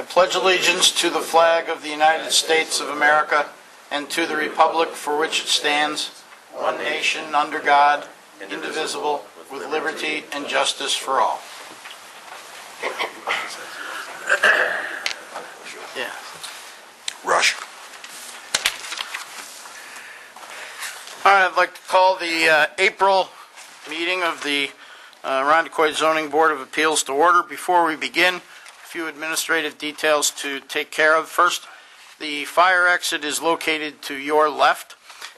I pledge allegiance to the flag of the United States of America and to the republic for which it stands, one nation, under God, indivisible, with liberty and justice for all. Yeah. Rush. All right, I'd like to call the April meeting of the Irondequoit Zoning Board of Appeals to order. Before we begin, a few administrative details to take care of. First, the fire exit is located to your left.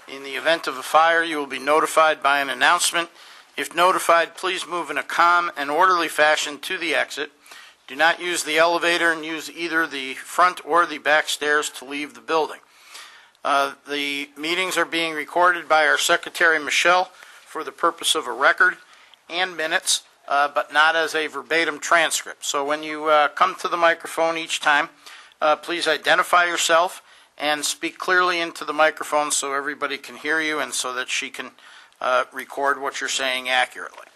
In the event of a fire, you will be notified by an announcement. If notified, please move in a calm and orderly fashion to the exit. Do not use the elevator and use either the front or the back stairs to leave the building. The meetings are being recorded by our Secretary, Michelle, for the purpose of a record and minutes, but not as a verbatim transcript. So when you come to the microphone each time, please identify yourself and speak clearly into the microphone so everybody can hear you and so that she can record what you're saying accurately.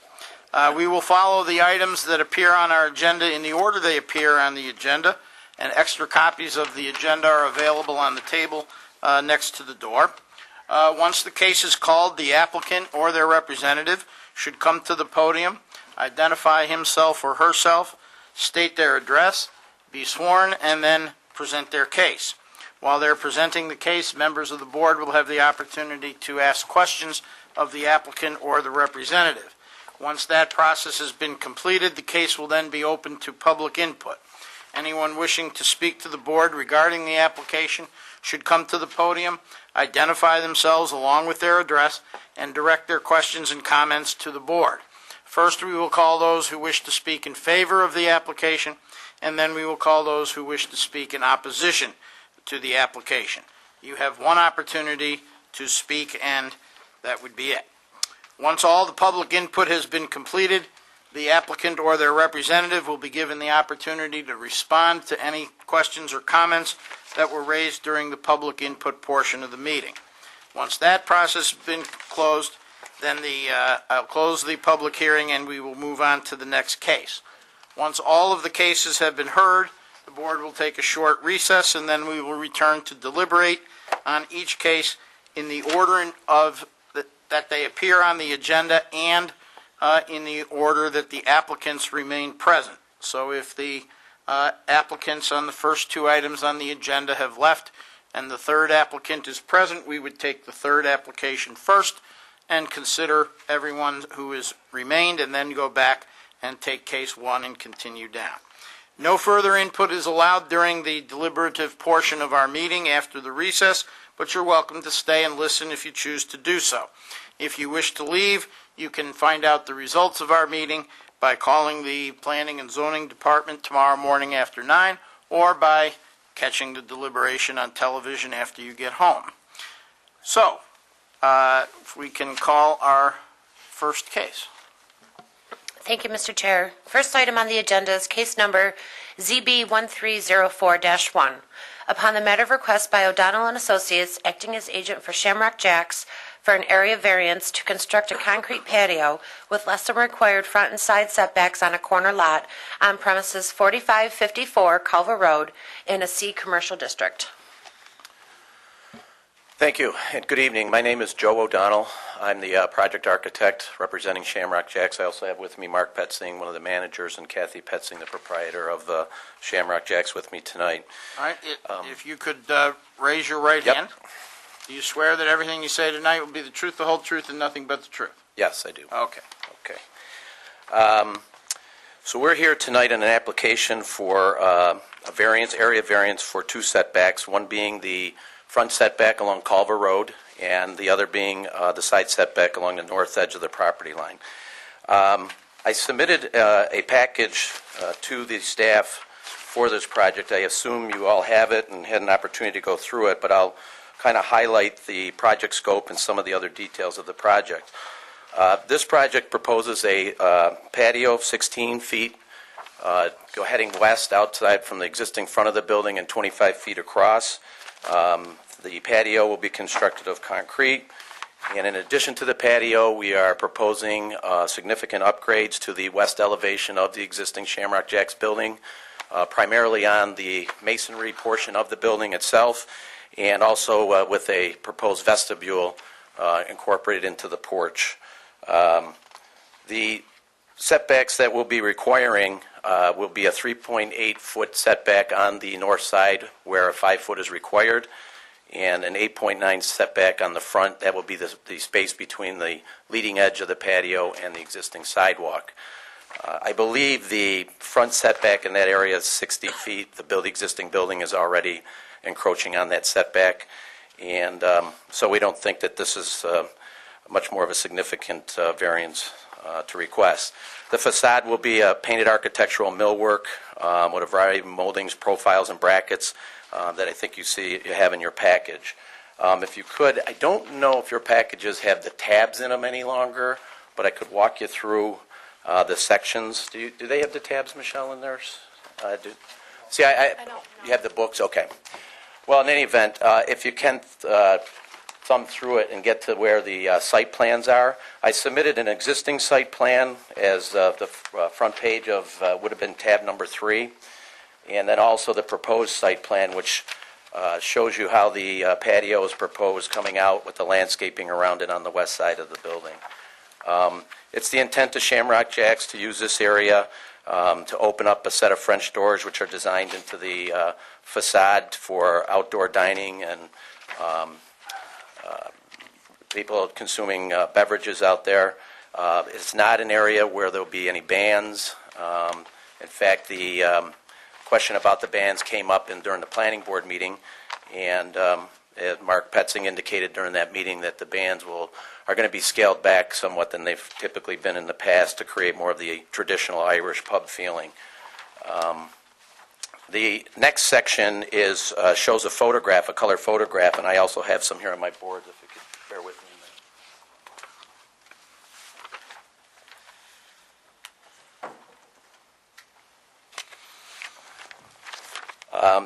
We will follow the items that appear on our agenda in the order they appear on the agenda, and extra copies of the agenda are available on the table next to the door. Once the case is called, the applicant or their representative should come to the podium, identify himself or herself, state their address, be sworn, and then present their case. While they're presenting the case, members of the board will have the opportunity to ask questions of the applicant or the representative. Once that process has been completed, the case will then be open to public input. Anyone wishing to speak to the board regarding the application should come to the podium, identify themselves along with their address, and direct their questions and comments to the board. First, we will call those who wish to speak in favor of the application, and then we will call those who wish to speak in opposition to the application. You have one opportunity to speak, and that would be it. Once all the public input has been completed, the applicant or their representative will be given the opportunity to respond to any questions or comments that were raised during the public input portion of the meeting. Once that process has been closed, then I'll close the public hearing and we will move on to the next case. Once all of the cases have been heard, the board will take a short recess and then we will return to deliberate on each case in the order of that they appear on the agenda and in the order that the applicants remain present. So if the applicants on the first two items on the agenda have left and the third applicant is present, we would take the third application first and consider everyone who has remained and then go back and take case one and continue down. No further input is allowed during the deliberative portion of our meeting after the recess, but you're welcome to stay and listen if you choose to do so. If you wish to leave, you can find out the results of our meeting by calling the Planning and Zoning Department tomorrow morning after 9 or by catching the deliberation on television after you get home. So, if we can call our first case. Thank you, Mr. Chair. First item on the agenda is case number ZB1304-1. Upon the matter of request by O'Donnell and Associates, acting as agent for Shamrock Jacks, for an area variance to construct a concrete patio with less than required front and side setbacks on a corner lot on premises 4554 Culver Road in a C commercial district. Thank you, and good evening. My name is Joe O'Donnell. I'm the project architect representing Shamrock Jacks. I also have with me Mark Petzing, one of the managers, and Kathy Petzing, the proprietor of the Shamrock Jacks, with me tonight. All right, if you could raise your right hand. Do you swear that everything you say tonight will be the truth, the whole truth, and nothing but the truth? Yes, I do. Okay. Okay. So we're here tonight on an application for a area variance for two setbacks, one being the front setback along Culver Road and the other being the side setback along the north edge of the property line. I submitted a package to the staff for this project. I assume you all have it and had an opportunity to go through it, but I'll kind of highlight the project scope and some of the other details of the project. This project proposes a patio of 16 feet, go heading west outside from the existing front of the building and 25 feet across. The patio will be constructed of concrete, and in addition to the patio, we are proposing significant upgrades to the west elevation of the existing Shamrock Jacks building. primarily on the masonry portion of the building itself, and also with a proposed vestibule incorporated into the porch. The setbacks that we'll be requiring will be a 3.8-foot setback on the north side where a 5-foot is required, and an 8.9 setback on the front. That will be the space between the leading edge of the patio and the existing sidewalk. I believe the front setback in that area is 60 feet. The existing building is already encroaching on that setback, and so we don't think that this is much more of a significant variance to request. The facade will be painted architectural millwork with a variety of moldings, profiles, and brackets that I think you have in your package. If you could, I don't know if your packages have the tabs in them any longer, but I could walk you through the sections. Do they have the tabs, Michelle, in theirs? See, I don't know. You have the books? Okay. Well, in any event, if you can thumb through it and get to where the site plans are. I submitted an existing site plan as the front page of would have been tab number 3, and then also the proposed site plan, which shows you how the patio is proposed coming out with the landscaping around it on the west side of the building. It's the intent of Shamrock Jacks to use this area to open up a set of French doors which are designed into the facade for outdoor dining and people consuming beverages out there. It's not an area where there will be any bans. In fact, the question about the bans came up during the planning board meeting, and Mark Petzing indicated during that meeting that the bans are going to be scaled back somewhat than they've typically been in the past to create more of the traditional Irish pub feeling. The next section shows a photograph, a color photograph, and I also have some here on my board, if you could bear with me.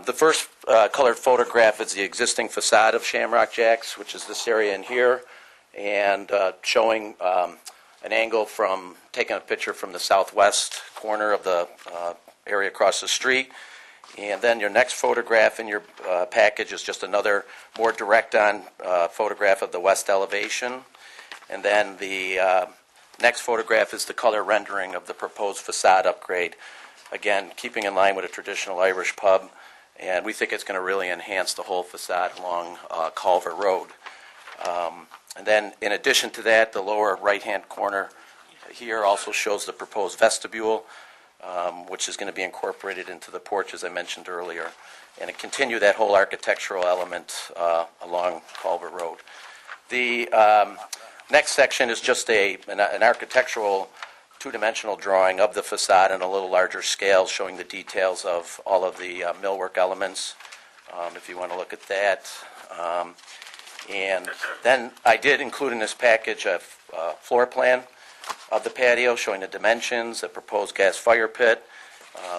The first colored photograph is the existing facade of Shamrock Jacks, which is this area in here, and showing an angle from taking a picture from the southwest corner of the area across the street. And then your next photograph in your package is just another more direct-on photograph of the west elevation. And then the next photograph is the color rendering of the proposed facade upgrade. Again, keeping in line with a traditional Irish pub, and we think it's going to really enhance the whole facade along Culver Road. And then, in addition to that, the lower right-hand corner here also shows the proposed vestibule, which is going to be incorporated into the porch, as I mentioned earlier, and to continue that whole architectural element along Culver Road. The next section is just an architectural two-dimensional drawing of the facade on a little larger scale, showing the details of all of the millwork elements, if you want to look at that. And then I did include in this package a floor plan of the patio showing the dimensions, the proposed gas fire pit,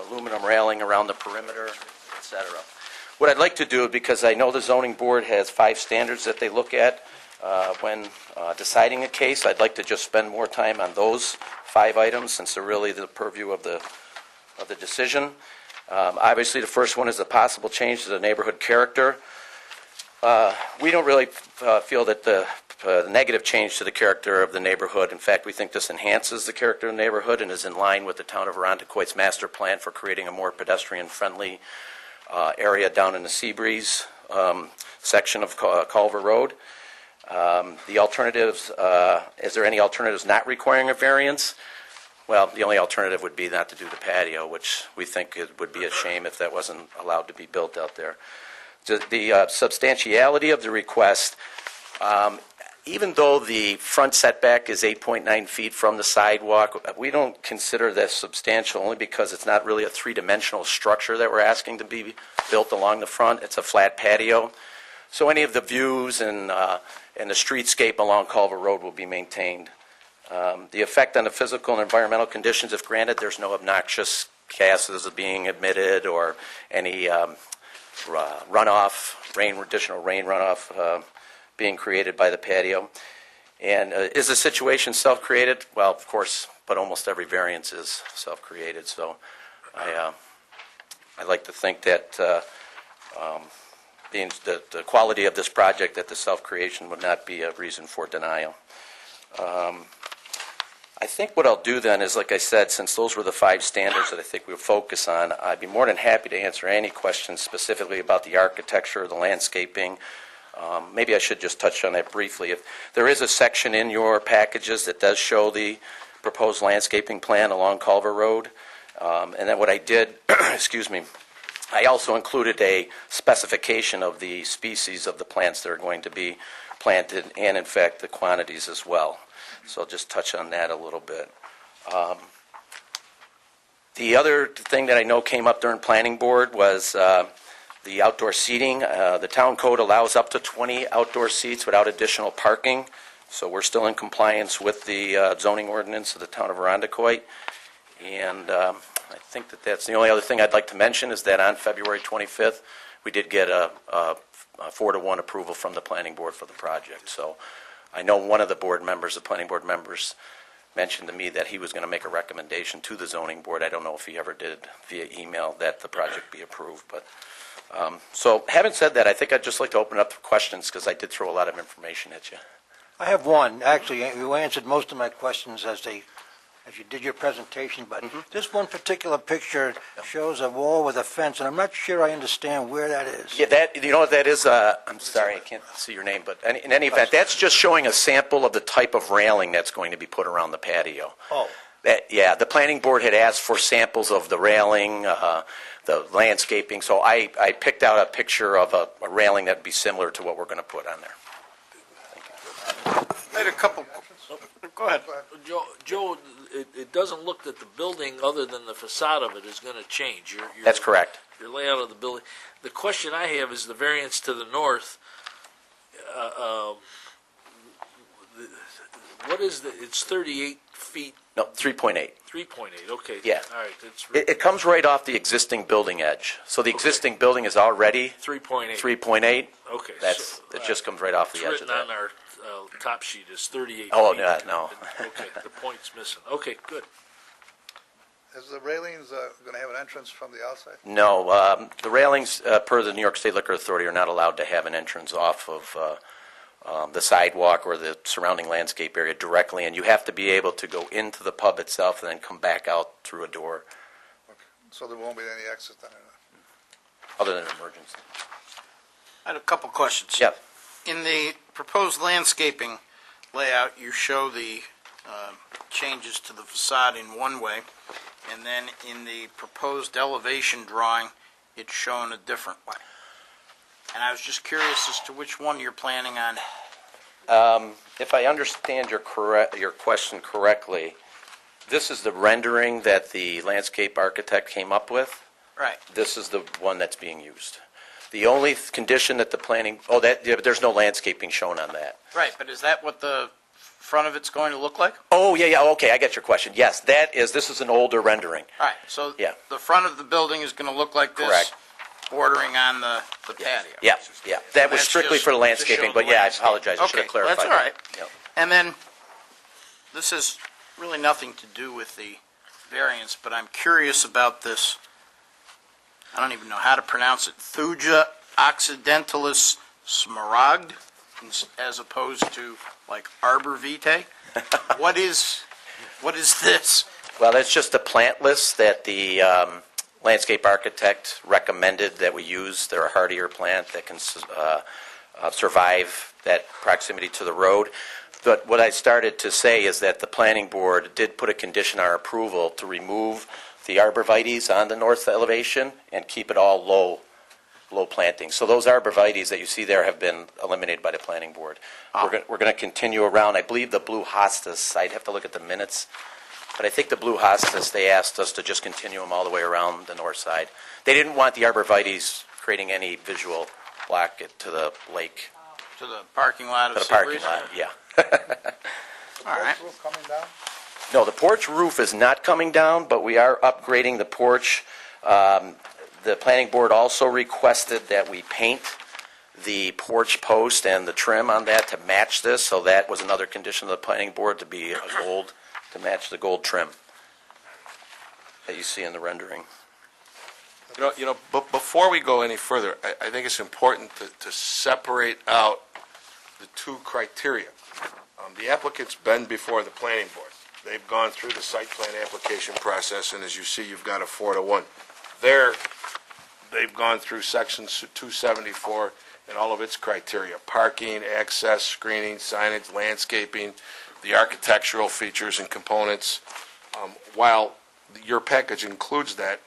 aluminum railing around the perimeter, etc. What I'd like to do, because I know the zoning board has 5 standards that they look at when deciding a case, I'd like to just spend more time on those 5 items since they're really the purview of the decision. Obviously, the first one is a possible change to the neighborhood character. We don't really feel that the negative change to the character of the neighborhood. In fact, we think this enhances the character of the neighborhood and is in line with the town of Arundecoit's master plan for creating a more pedestrian-friendly area down in the Seabreeze section of Culver Road. The alternatives, is there any alternatives not requiring a variance? Well, the only alternative would be not to do the patio, which we think it would be a shame if that wasn't allowed to be built out there. The substantiality of the request, even though the front setback is 8.9 feet from the sidewalk, we don't consider this substantial only because it's not really a 3-dimensional structure that we're asking to be built along the front. It's a flat patio. So any of the views and the streetscape along Culver Road will be maintained. The effect on the physical and environmental conditions, if granted, there's no obnoxious gases being emitted or any runoff, additional rain runoff being created by the patio. And is the situation self-created? Well, of course, but almost every variance is self-created. So I like to think that being the quality of this project, that the self-creation would not be a reason for denial. I think what I'll do then is, like I said, since those were the 5 standards that I think we'll focus on, I'd be more than happy to answer any questions specifically about the architecture, the landscaping. Maybe I should just touch on that briefly. If there is a section in your packages that does show the proposed landscaping plan along Culver Road, and then what I did, excuse me, I also included a specification of the species of the plants that are going to be planted, and in fact the quantities as well. So I'll just touch on that a little bit. The other thing that I know came up during planning board was the outdoor seating. The town code allows up to 20 outdoor seats without additional parking, so we're still in compliance with the zoning ordinance of the town of Arundecoit. And I think that that's the only other thing I'd like to mention is that on February 25th, we did get a 4-to-1 approval from the planning board for the project. So I know one of the board members, the planning board members, mentioned to me that he was going to make a recommendation to the zoning board. I don't know if he ever did via email that the project be approved. But so having said that, I think I'd just like to open up for questions because I did throw a lot of information at you. I have one. Actually, you answered most of my questions as you did your presentation, but this one particular picture shows a wall with a fence, and I'm not sure I understand where that is. Yeah, that, you know what that is? I'm sorry, I can't see your name, but in any event, that's just showing a sample of the type of railing that's going to be put around the patio. Oh. Yeah, the planning board had asked for samples of the railing, the landscaping, so I picked out a picture of a railing that would be similar to what we're going to put on there. I had a couple. Go ahead. Joe, it doesn't look that the building, other than the facade of it, is going to change. That's correct. Your layout of the building. The question I have is the variance to the north. What is it's 38 feet. No, 3.8. 3.8. Okay. Yeah. All right. It comes right off the existing building edge. So the existing building is already 3.8. 3.8. Okay. It just comes right off the edge of written that. on our top sheet is 38 Oh, feet. no. Okay. The point's missing. Okay. Good. Is the railings going to have an entrance from the outside? No, the railings, per the New York State Liquor Authority, are not allowed to have an entrance off of the sidewalk or the surrounding landscape area directly, and you have to be able to go into the pub itself and then come back out through a door, Okay. So there won't be any exit then? other than emergency. I had a couple questions. Yeah. In the proposed landscaping layout, you show the changes to the facade in one way, and then in the proposed elevation drawing, it's shown a different way. And I was just curious as to which one you're planning on. If I understand your question correctly, this is the rendering that the landscape architect came up with. Right. This is the one that's being used. The only condition that the planning, but there's no landscaping shown on that. Right, but is that what the front of it's going to look like? Oh, yeah, okay, I get your question. Yes, this is an older rendering. All right, so Yeah. the front of the building is going to look like this? Correct. Bordering on the patio? Yeah. That was That's strictly just for the to landscaping, show but the yeah, I landscape. apologize, I should have Okay, clarified that's all right. that. Yep. And then, this has really nothing to do with the variance, but I'm curious about this, I don't even know how to pronounce it, Thuja occidentalis smaragd, as opposed to like arbor vitae. What is this? Well, that's just a plant list that the landscape architect recommended that we use. They're a hardier plant that can survive that proximity to the road. But what I started to say is that the planning board did put a condition on our approval to remove the arborvitaes on the north elevation and keep it all low planting. So those arborvitaes that you see there have been eliminated by the planning board. Oh. We're going to continue around. I believe the blue hostas, I'd have to look at the minutes, but I think the blue hostas, they asked us to just continue them all the way around the north side. They didn't want the arborvitaes creating any visual block to the lake, To the parking lot of to the parking Seabreeze? lot, yeah. All right. Porch roof coming down? No, the porch roof is not coming down, but we are upgrading the porch. The planning board also requested that we paint the porch post and the trim on that to match this, so that was another condition of the planning board, to be a gold, to match the gold trim that you see in the rendering. But before we go any further, I think it's important to separate out the two criteria. The applicant's been before the planning board. They've gone through the site plan application process, and as you see, you've got a 4-to-1. There, they've gone through section 274 and all of its criteria: parking, access, screening, signage, landscaping, the architectural features and components. While your package includes that,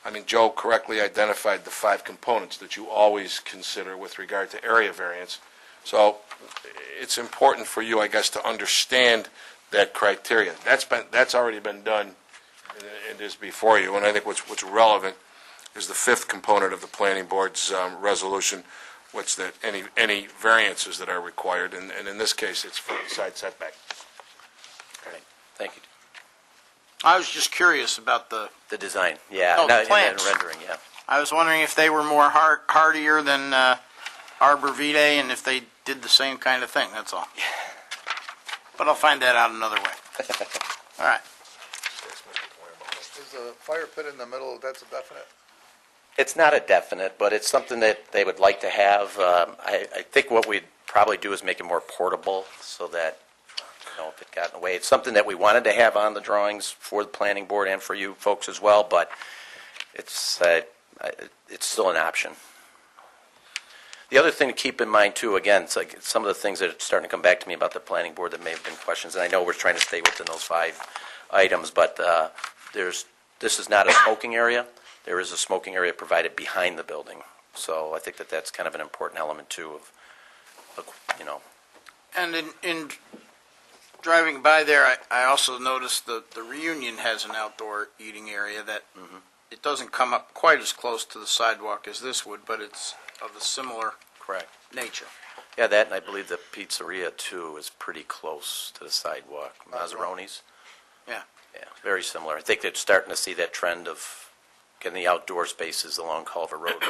I mean, Joe correctly identified the 5 components that you always consider with regard to area variance. So it's important for you, I guess, to understand that criteria. That's already been done and is before you. And I think what's relevant is the 5th component of the planning board's resolution, what's that any variances that are required, and in this case, it's for the side setback. Right. Thank you. I was just curious about the, The design, yeah. Oh, the and then plants. rendering, yeah. I was wondering if they were more hardier than Arbor Vitae, and if they did the same kind of thing, that's all. But I'll find that out another way. All right. Is the fire pit in the middle, that's a definite? It's not a definite, but it's something that they would like to have. I think what we'd probably do is make it more portable so that, if it got in the way. It's something that we wanted to have on the drawings for the planning board and for you folks as well, but it's still an option. The other thing to keep in mind, too, again, it's like some of the things that are starting to come back to me about the planning board that may have been questions, and I know we're trying to stay within those 5 items, but this is not a smoking area. There is a smoking area provided behind the building. So I think that that's kind of an important element, too, of. And in driving by there, I also noticed the Reunion has an outdoor eating area that it doesn't come up quite as close to the sidewalk as this would, but it's of a similar Correct. nature. Yeah, that, and I believe the pizzeria, too, is pretty close to the sidewalk. Mazzaroni's. Yeah. Yeah, very similar. I think they're starting to see that trend of getting the outdoor spaces along Culver Road.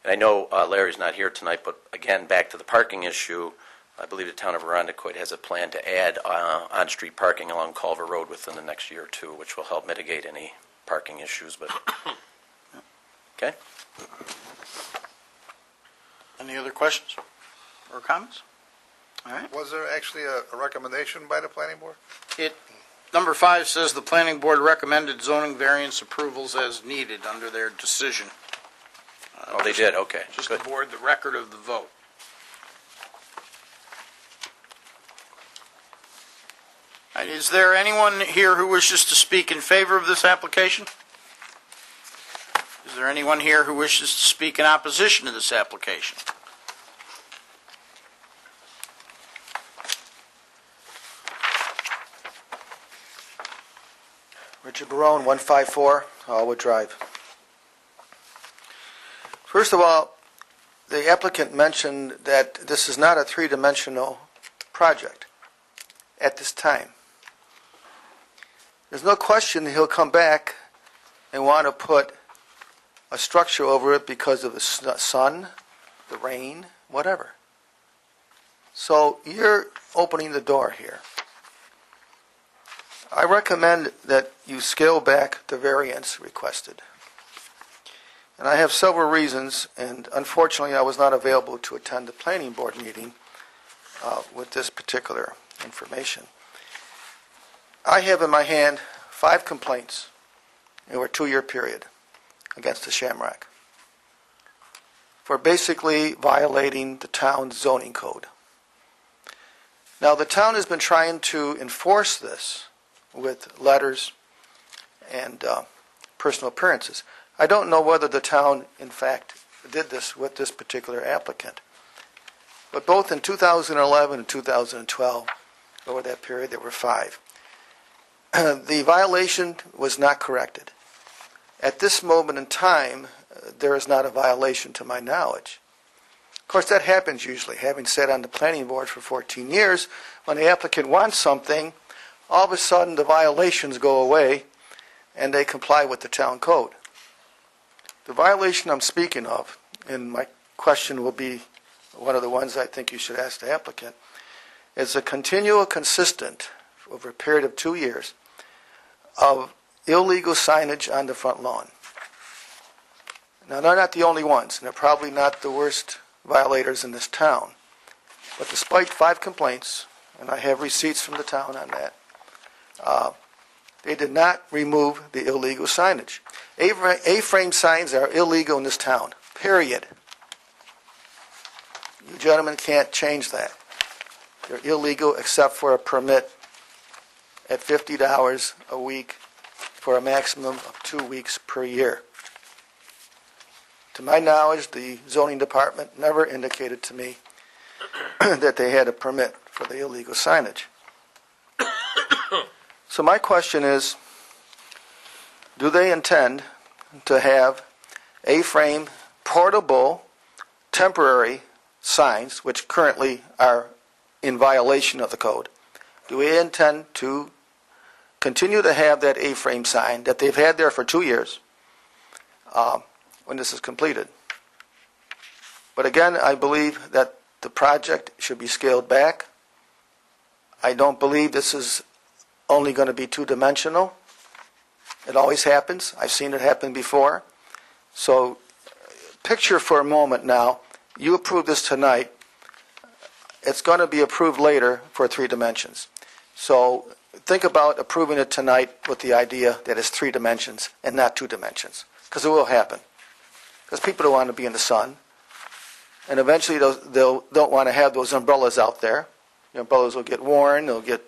And I know Larry's not here tonight, but again, back to the parking issue, I believe the town of Arundecoit has a plan to add on-street parking along Culver Road within the next year or 2, which will help mitigate any parking issues. But okay. Any other questions or comments? All right. Was there actually a recommendation by the planning board? Number 5 says the planning board recommended zoning variance approvals as needed under their decision. Oh, they did. Okay. Just Good. the board, the record of the vote. All right, is there anyone here who wishes to speak in favor of this application? Is there anyone here who wishes to speak in opposition to this application? Richard Barone, 154 Hallwood Drive. First of all, the applicant mentioned that this is not a three-dimensional project at this time. There's no question that he'll come back and want to put a structure over it because of the sun, the rain, whatever. So you're opening the door here. I recommend that you scale back the variance requested. And I have several reasons, and unfortunately I was not available to attend the planning board meeting with this particular information. I have in my hand 5 complaints over a 2-year period against the Shamrock for basically violating the town's zoning code. Now, the town has been trying to enforce this with letters and personal appearances. I don't know whether the town, in fact, did this with this particular applicant. But both in 2011 and 2012, over that period, there were 5. The violation was not corrected. At this moment in time, there is not a violation to my knowledge. Of course, that happens usually. Having sat on the planning board for 14 years, when the applicant wants something, all of a sudden the violations go away and they comply with the town code. The violation I'm speaking of, and my question will be one of the ones I think you should ask the applicant, is a continual, consistent, over a period of 2 years, of illegal signage on the front lawn. Now, they're not the only ones, and they're probably not the worst violators in this town. But despite 5 complaints, and I have receipts from the town on that, they did not remove the illegal signage. A-frame signs are illegal in this town, period. You gentlemen can't change that. They're illegal except for a permit at $50 a week for a maximum of 2 weeks per year. To my knowledge, the zoning department never indicated to me that they had a permit for the illegal signage. So my question is, do they intend to have A-frame portable temporary signs, which currently are in violation of the code? Do we intend to continue to have that A-frame sign that they've had there for 2 years when this is completed? But again, I believe that the project should be scaled back. I don't believe this is only going to be 2-dimensional. It always happens. I've seen it happen before. So picture for a moment now, you approve this tonight, it's going to be approved later for 3 dimensions. So think about approving it tonight with the idea that it's 3 dimensions and not 2 dimensions, because it will happen. Because people don't want to be in the sun, and eventually they'll don't want to have those umbrellas out there. The umbrellas will get worn, they'll get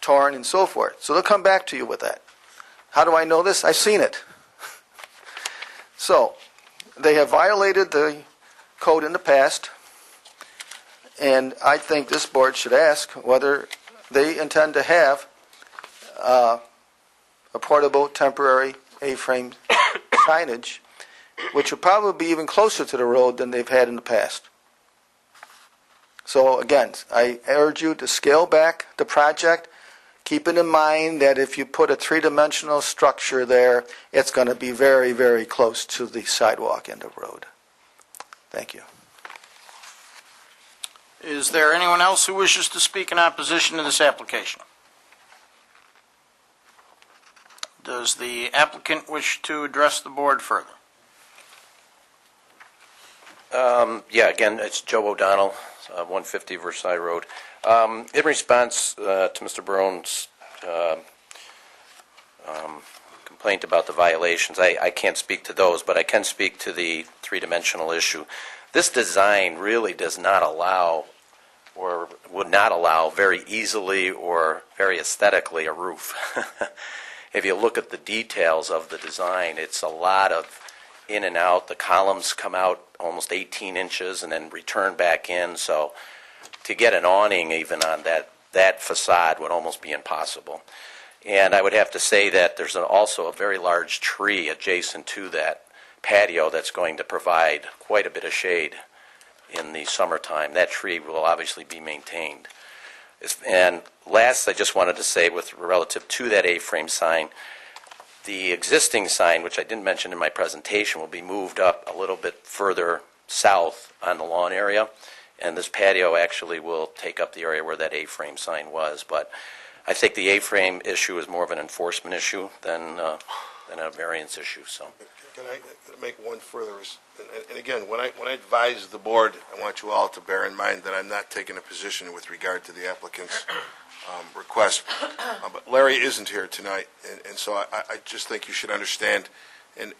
torn, and so forth. So they'll come back to you with that. How do I know this? I've seen it. So they have violated the code in the past, and I think this board should ask whether they intend to have a portable temporary A-frame signage, which will probably be even closer to the road than they've had in the past. So again, I urge you to scale back the project, keeping in mind that if you put a 3-dimensional structure there, it's going to be very, very close to the sidewalk and the road. Thank you. Is there anyone else who wishes to speak in opposition to this application? Does the applicant wish to address the board further? Yeah, again, it's Joe O'Donnell, 150 Versailles Road. In response to Mr. Barone's complaint about the violations, I can't speak to those, but I can speak to the 3-dimensional issue. This design really does not allow, or would not allow very easily or very aesthetically, a roof. If you look at the details of the design, it's a lot of in and out. The columns come out almost 18 inches and then return back in. So to get an awning even on that facade would almost be impossible. And I would have to say that there's also a very large tree adjacent to that patio that's going to provide quite a bit of shade in the summertime. That tree will obviously be maintained. And last, I just wanted to say with relative to that A-frame sign, the existing sign, which I didn't mention in my presentation, will be moved up a little bit further south on the lawn area, and this patio actually will take up the area where that A-frame sign was. But I think the A-frame issue is more of an enforcement issue than a variance issue. So, Can I make one further? And again, when I advise the board, I want you all to bear in mind that I'm not taking a position with regard to the applicant's request. But Larry isn't here tonight, and so I just think you should understand. And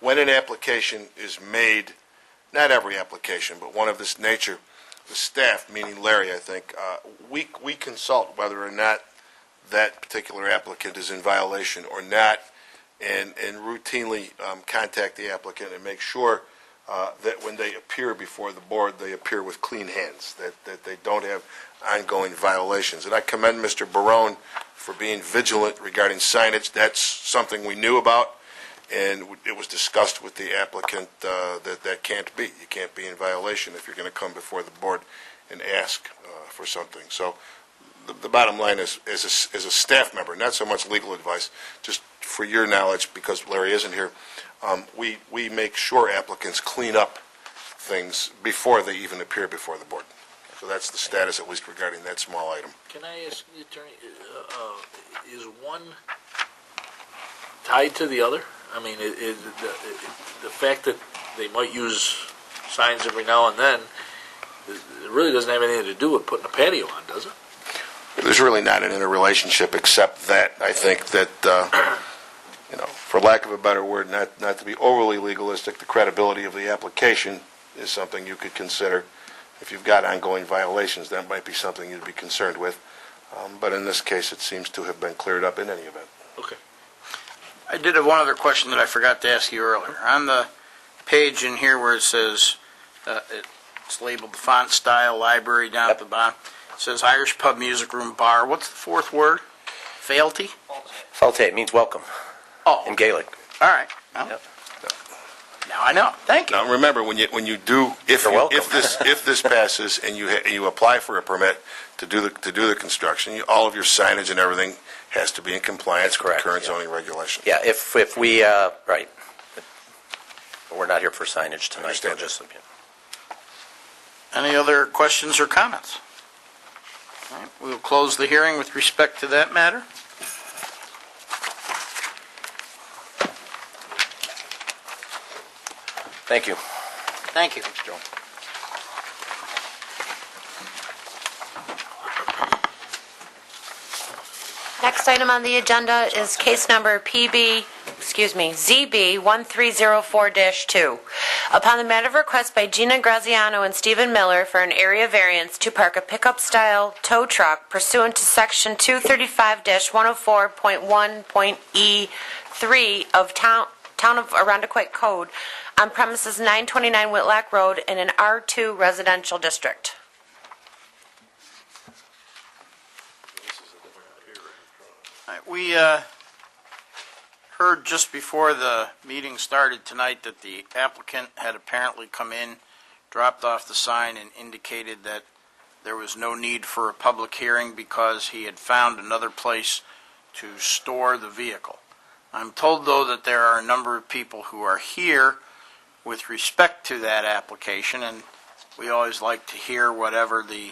when an application is made, not every application, but one of this nature, the staff, meaning Larry, I think, we consult whether or not that particular applicant is in violation or not, and routinely contact the applicant and make sure that when they appear before the board, they appear with clean hands, that they don't have ongoing violations. And I commend Mr. Barone for being vigilant regarding signage. That's something we knew about, and it was discussed with the applicant that can't be. You can't be in violation if you're going to come before the board and ask for something. So the bottom line is, as a staff member, not so much legal advice, just for your knowledge, because Larry isn't here, we make sure applicants clean up things before they even appear before the board. So that's the status, at least regarding that small item. Can I ask the attorney, is one tied to the other? I mean, the fact that they might use signs every now and then, it really doesn't have anything to do with putting a patio on, does it? There's really not an interrelationship except that I think that, for lack of a better word, not to be overly legalistic, the credibility of the application is something you could consider. If you've got ongoing violations, that might be something you'd be concerned with. But in this case, it seems to have been cleared up in any event. Okay. I did have one other question that I forgot to ask you earlier. On the page in here where it says, it's labeled the font style library down at the bottom, it says Irish Pub Music Room Bar. What's the fourth word? Fealty? Falte means welcome Oh, in Gaelic. all right. Well, Yep. now I know. Thank you. Now, remember, when you do, You're welcome. if this passes and you apply for a permit to do the construction, all of your signage and everything has to be in compliance That's with correct, the current yeah. zoning regulations. Yeah, if we, right. But we're not here for signage tonight. Understand We'll just- Any other questions or comments? All right, we will close the hearing with respect to that matter. Thank you. Thank you. Joe. Next item on the agenda is case number ZB 1304-2. Upon the matter of request by Gina Graziano and Stephen Miller for an area variance to park a pickup-style tow truck pursuant to Section 235-104.1.E3 of Town of Arundequoit Code on premises 929 Whitlock Road in an R2 residential district. All right, we heard just before the meeting started tonight that the applicant had apparently come in, dropped off the sign, and indicated that there was no need for a public hearing because he had found another place to store the vehicle. I'm told, though, that there are a number of people who are here with respect to that application, and we always like to hear whatever the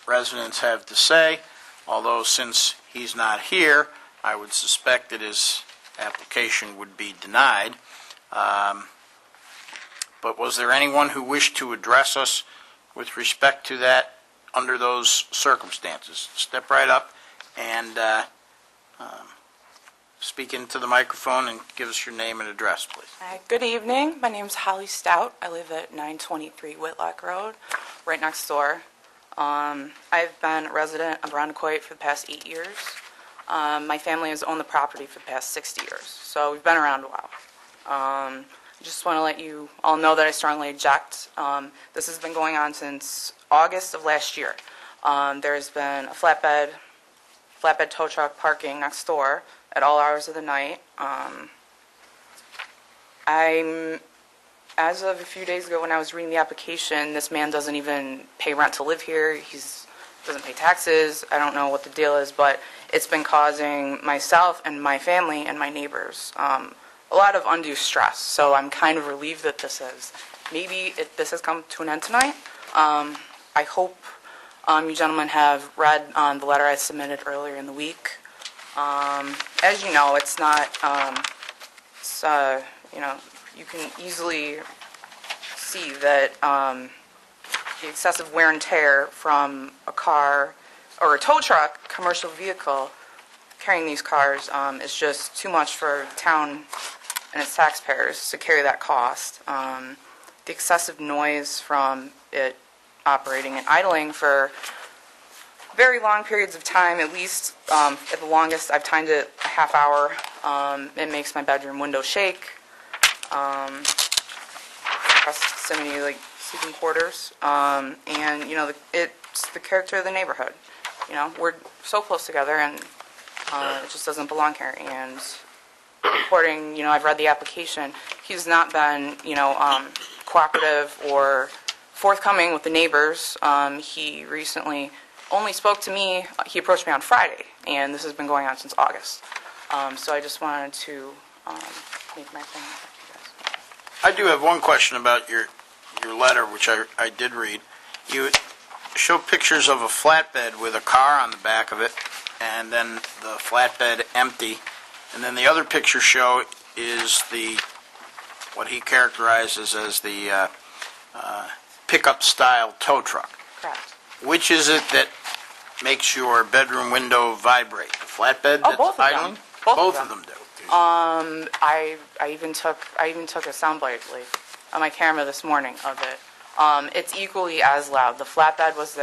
residents have to say, although since he's not here, I would suspect that his application would be denied. But was there anyone who wished to address us with respect to that under those circumstances? Step right up and speak into the microphone and give us your name and address, please. Hi, good evening. My name's Holly Stout. I live at 923 Whitlock Road, right next door. I've been a resident of Arundequoit for the past 8 years. My family has owned the property for the past 60 years, so we've been around a while. I just want to let you all know that I strongly object. This has been going on since August of last year. There's been a flatbed tow truck parking next door at all hours of the night. As of a few days ago when I was reading the application, this man doesn't even pay rent to live here. He doesn't pay taxes. I don't know what the deal is, but it's been causing myself and my family and my neighbors a lot of undue stress. So I'm kind of relieved that this has come to an end tonight. I hope you gentlemen have read the letter I submitted earlier in the week. As you know, it's not, you can easily see that the excessive wear and tear from a car or a tow truck, commercial vehicle, carrying these cars is just too much for the town and its taxpayers to carry that cost. The excessive noise from it operating and idling for very long periods of time, at least at the longest, I've timed it a half hour. It makes my bedroom window shake. Proximity, like sleeping quarters, and it's the character of the neighborhood. We're so close together, and it just doesn't belong here. And according, I've read the application. He's not been, cooperative or forthcoming with the neighbors. He recently only spoke to me. He approached me on Friday, and this has been going on since August. So I just wanted to make my opinion. I do have one question about your letter, which I did read. You show pictures of a flatbed with a car on the back of it, and then the flatbed empty. And then the other pictures show is what he characterizes as the pickup-style tow truck. Correct. Which is it that makes your bedroom window vibrate? The flatbed Oh, that's both of them. idling? Both of of them do. I even took a soundbite on my camera this morning of it. It's equally as loud. The flatbed was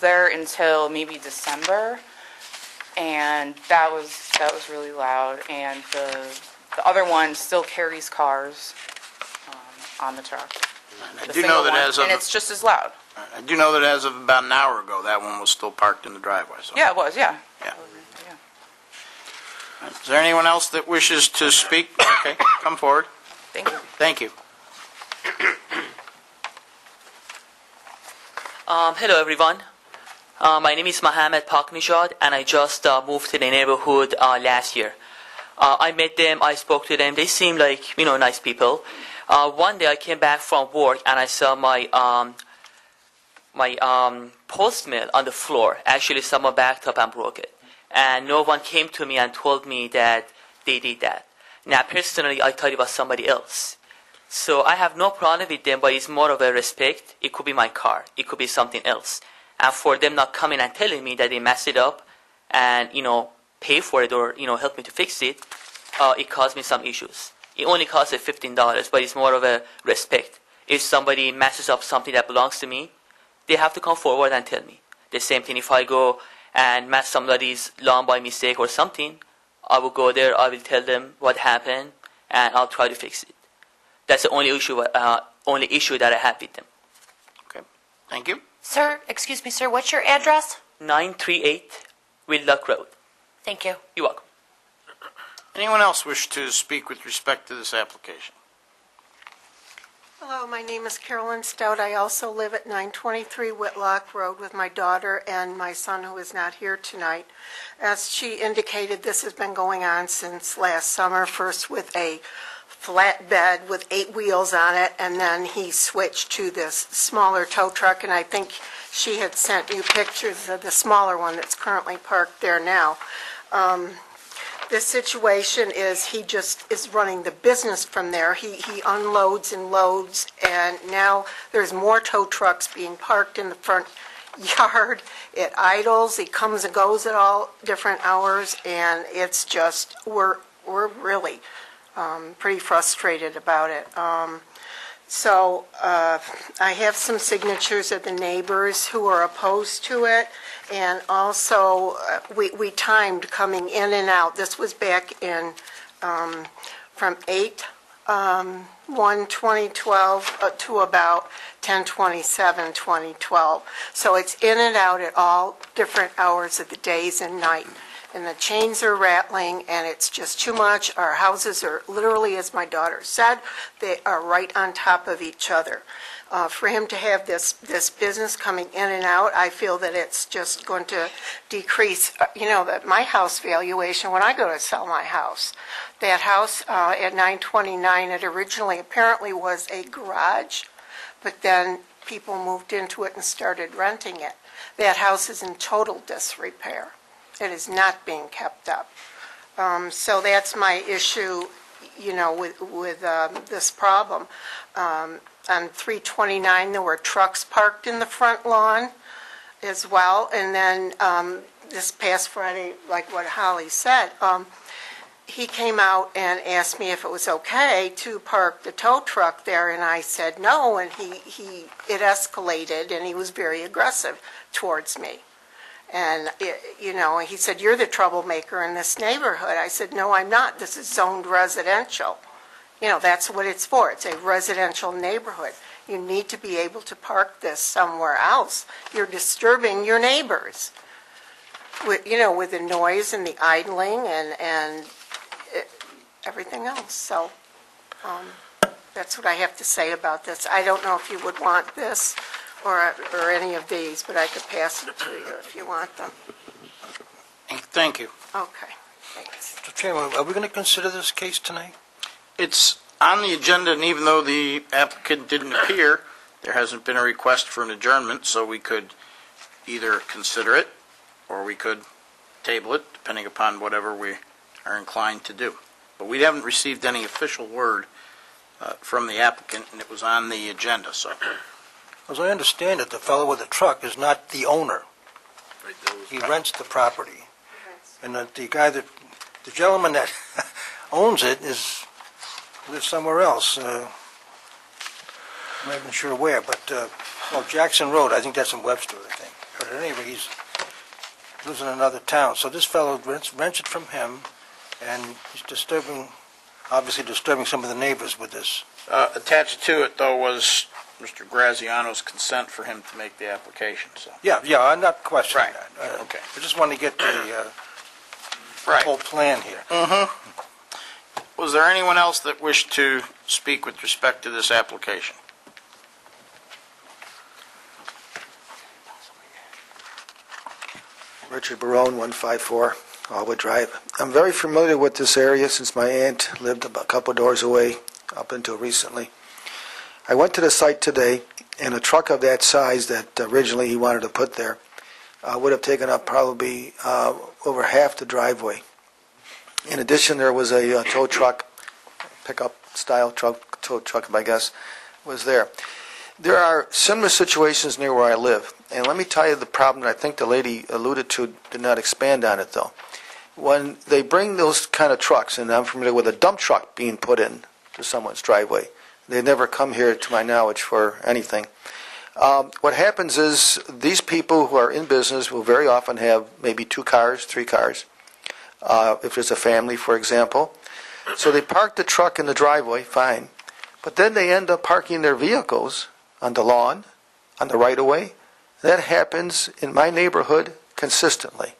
there until maybe December, and that was really loud. And the other one still carries cars on the truck. I The do know single that one, as of and it's just as loud. I do know that as of about an hour ago, that one was still parked in the driveway. So. Yeah, it was. Yeah. Yeah. Yeah. Is there anyone else that wishes to speak? Okay, come forward. Thank you. Thank you. Hello everyone. My name is Mohammed Paknijad and I just moved to the neighborhood last year. I met them, I spoke to them, they seem like, nice people. One day I came back from work and I saw my post mill on the floor. Actually someone backed up and broke it. And no one came to me and told me that they did that. Now personally I thought it was somebody else. So I have no problem with them, but it's more of a respect. It could be my car. It could be something else. And for them not coming and telling me that they messed it up and, pay for it or, help me to fix it, it caused me some issues. It only cost $15, but it's more of a respect. If somebody messes up something that belongs to me, they have to come forward and tell me. The same thing if I go and mess somebody's lawn by mistake or something, I will go there, I will tell them what happened, and I'll try to fix it. That's the only issue that I have with them. Okay, thank you. Sir, excuse me, sir, what's your address? 938 Whitlock Road. Thank you. You're welcome. Anyone else wish to speak with respect to this application? Hello, my name is Carolyn Stout. I also live at 923 Whitlock Road with my daughter and my son, who is not here tonight. As she indicated, this has been going on since last summer, first with a flatbed with 8 wheels on it, and then he switched to this smaller tow truck, and I think she had sent you pictures of the smaller one that's currently parked there now. The situation is he just is running the business from there. He unloads and loads, and now there's more tow trucks being parked in the front yard. It idles. He comes and goes at all different hours, and it's just, we're really pretty frustrated about it. So I have some signatures of the neighbors who are opposed to it, and also we timed coming in and out. This was back in from 8/1/2012 to about 10/27/2012. So it's in and out at all different hours of the days and night. And the chains are rattling, and it's just too much. Our houses are literally, as my daughter said, they are right on top of each other. For him to have this business coming in and out, I feel that it's just going to decrease, my house valuation when I go to sell my house. That house at 929, it originally apparently was a garage, but then people moved into it and started renting it. That house is in total disrepair. It is not being kept up. So that's my issue, with this problem. On 329, there were trucks parked in the front lawn as well. And then this past Friday, like what Holly said, he came out and asked me if it was okay to park the tow truck there, and I said no, and it escalated, and he was very aggressive towards me. And, he said, "You're the troublemaker in this neighborhood." I said, "No, I'm not. This is zoned residential. That's what it's for. It's a residential neighborhood. You need to be able to park this somewhere else. You're disturbing your neighbors with the noise and the idling and everything else." So that's what I have to say about this. I don't know if you would want this or any of these, but I could pass it to you if you want them. Thank you. Okay, thanks. Mr. Chairman, are we going to consider this case tonight? It's on the agenda, and even though the applicant didn't appear, there hasn't been a request for an adjournment, so we could either consider it or we could table it, depending upon whatever we are inclined to do. But we haven't received any official word from the applicant, and it was on the agenda, so. As I understand it, the fellow with the truck is not the owner. Right, that was- He rents the property. And the gentleman that owns it lives somewhere else. I'm not even sure where, but, Jackson Road, I think that's in Webster, I think. But at any rate, he lives in another town. So this fellow rents it from him, and he's obviously disturbing some of the neighbors with this. Attached to it, though, was Mr. Graziano's consent for him to make the application, so. Yeah, I'm not questioning Right, that. okay. I just want to get the Right. whole plan here. Was there anyone else that wished to speak with respect to this application? Richard Barone, 154 Allwood Drive. I'm very familiar with this area since my aunt lived a couple doors away up until recently. I went to the site today, and a truck of that size that originally he wanted to put there would have taken up probably over half the driveway. In addition, there was a tow truck, pickup style truck, tow truck, I guess, was there. There are similar situations near where I live, and let me tell you the problem that I think the lady alluded to, did not expand on it though. When they bring those kind of trucks, and I'm familiar with a dump truck being put in to someone's driveway, they never come here to my knowledge for anything. What happens is these people who are in business will very often have maybe 2 cars, 3 cars, if there's a family, for example. So they park the truck in the driveway, fine, but then they end up parking their vehicles on the lawn, on the right-of-way. That happens in my neighborhood consistently.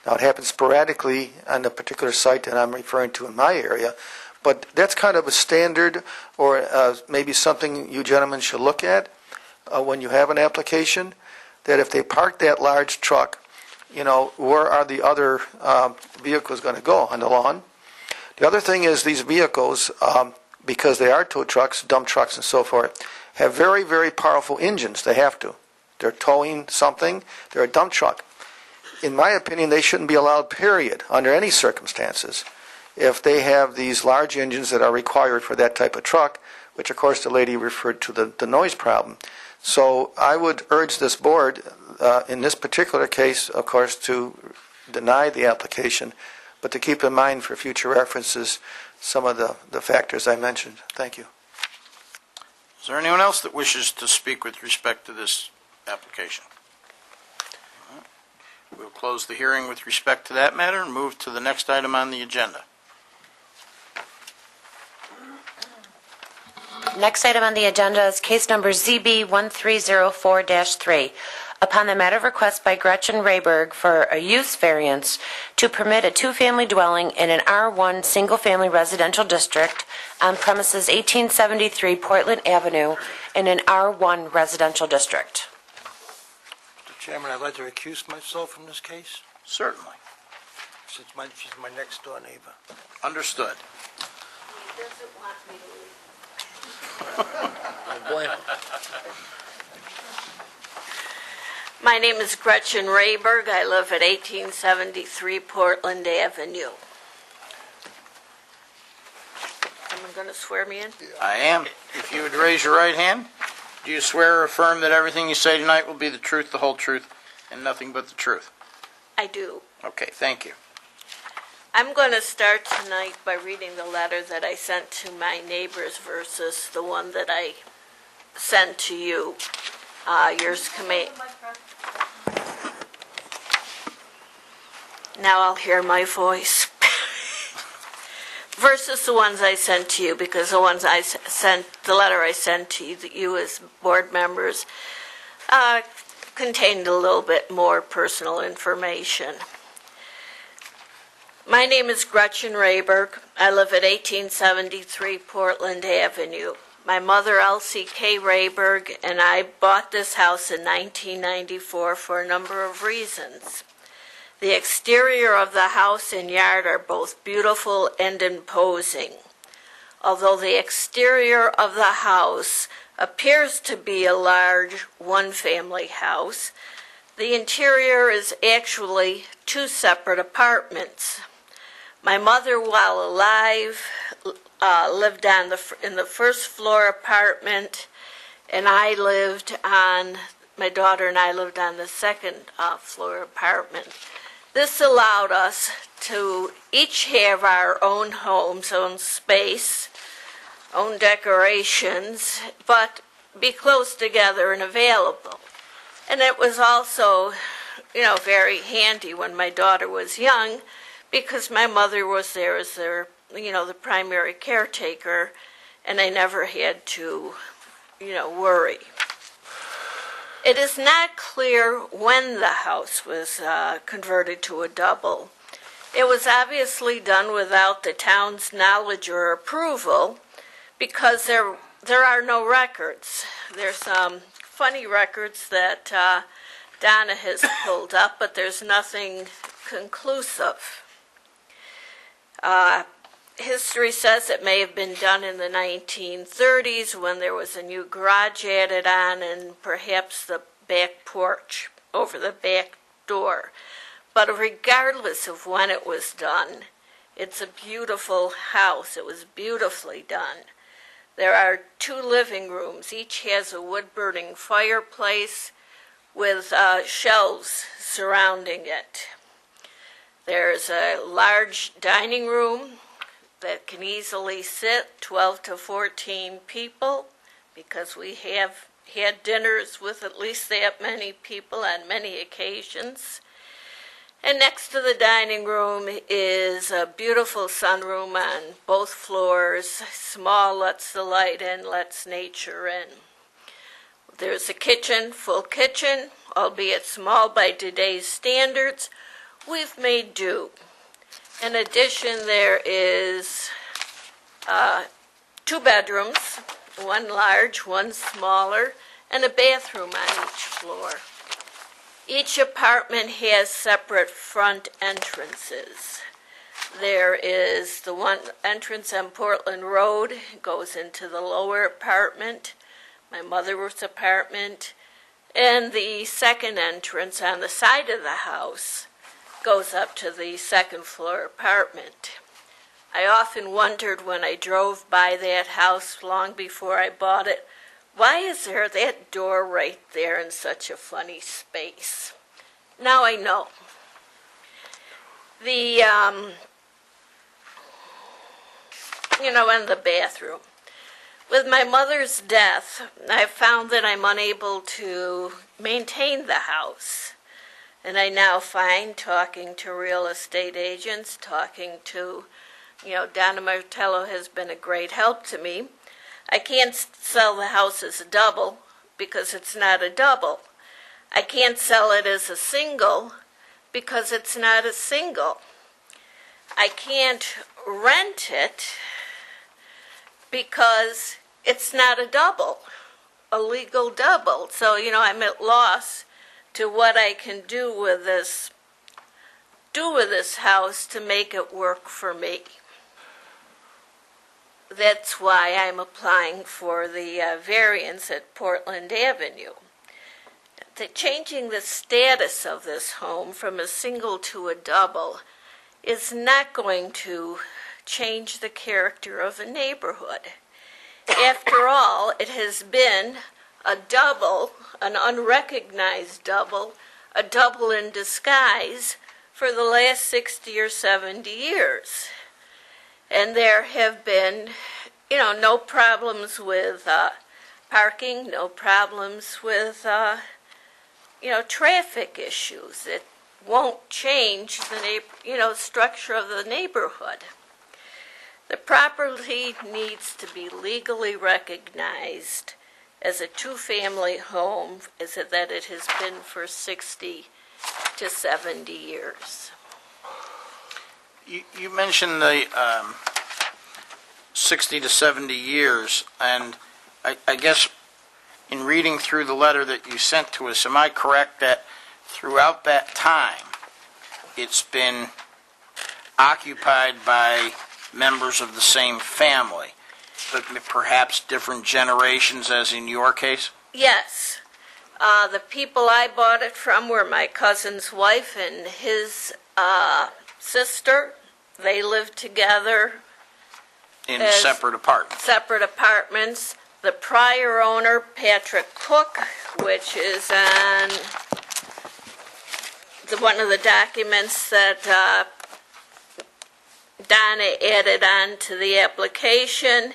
Now, it happens sporadically on the particular site that I'm referring to in my area, but that's kind of a standard, or maybe something you gentlemen should look at when you have an application, that if they park that large truck, where are the other vehicles going to go? On the lawn? The other thing is these vehicles, because they are tow trucks, dump trucks and so forth, have very, very powerful engines. They have to. They're towing something. They're a dump truck. In my opinion, they shouldn't be allowed, period, under any circumstances, if they have these large engines that are required for that type of truck, which, of course, the lady referred to the noise problem. So I would urge this board, in this particular case, of course, to deny the application, but to keep in mind for future references some of the factors I mentioned. Thank you. Is there anyone else that wishes to speak with respect to this application? All right. We'll close the hearing with respect to that matter and move to the next item on the agenda. Next item on the agenda is case number ZB 1304-3. Upon the matter of request by Gretchen Rayberg for a use variance to permit a 2-family dwelling in an R1 single-family residential district on premises 1873 Portland Avenue in an R1 residential district. Mr. Chairman, I'd like to recuse myself from this case, Certainly. since she's my next-door neighbor. Understood. Don't blame him. My name is Gretchen Rayberg. I live at 1873 Portland Avenue. Someone going to swear me in? I am. If you would raise your right hand, do you swear or affirm that everything you say tonight will be the truth, the whole truth, and nothing but the truth? I do. Okay, thank you. I'm going to start tonight by reading the letter that I sent to my neighbors versus the one that I sent to you. Yours Now I'll hear my voice. Versus the ones I sent to you, because the ones the letter I sent to you as board members, contained a little bit more personal information. My name is Gretchen Rayberg. I live at 1873 Portland Avenue. My mother, Elsie K. Rayberg, and I bought this house in 1994 for a number of reasons. The exterior of the house and yard are both beautiful and imposing. Although the exterior of the house appears to be a large one-family house, the interior is actually 2 separate apartments. My mother, while alive, lived in the first floor apartment, and my daughter and I lived on the second floor apartment. This allowed us to each have our own homes, own space, own decorations, but be close together and available. And it was also, very handy when my daughter was young, because my mother was there as the primary caretaker, and I never had to, worry. It is not clear when the house was converted to a double. It was obviously done without the town's knowledge or approval, because there are no records. There's some funny records that Donna has pulled up, but there's nothing conclusive. History says it may have been done in the 1930s when there was a new garage added on and perhaps the back porch over the back door. But regardless of when it was done, it's a beautiful house. It was beautifully done. There are 2 living rooms. Each has a wood-burning fireplace with shelves surrounding it. There's a large dining room that can easily sit 12 to 14 people, because we have had dinners with at least that many people on many occasions. And next to the dining room is a beautiful sunroom on both floors. Small, lets the light in, lets nature in. There's a kitchen, full kitchen, albeit small by today's standards. We've made do. In addition, there is 2 bedrooms, one large, one smaller, and a bathroom on each floor. Each apartment has separate front entrances. There is the one entrance on Portland Road, goes into the lower apartment, my mother's apartment, and the second entrance on the side of the house goes up to the second floor apartment. I often wondered when I drove by that house long before I bought it, why is there that door right there in such a funny space? Now I know. In the bathroom. With my mother's death, I found that I'm unable to maintain the house. And I now find, talking to real estate agents, talking to, Donna Martello has been a great help to me. I can't sell the house as a double because it's not a double. I can't sell it as a single because it's not a single. I can't rent it because it's not a double, a legal double. So, I'm at loss to what I can do with this house to make it work for me. That's why I'm applying for the variance at Portland Avenue. Changing the status of this home from a single to a double is not going to change the character of the neighborhood. After all, it has been a double, an unrecognized double, a double in disguise for the last 60 or 70 years. And there have been, no problems with parking, no problems with, traffic issues. It won't change the structure of the neighborhood. The property needs to be legally recognized as a 2-family home, that it has been for 60 to 70 years. You mentioned the 60 to 70 years, and I guess in reading through the letter that you sent to us, am I correct that throughout that time it's been occupied by members of the same family, but perhaps different generations, as in your case? Yes. The people I bought it from were my cousin's wife and his sister They lived together, In As- separate apartments. separate apartments. The prior owner, Patrick Cook, which is on one of the documents that Donna added on to the application,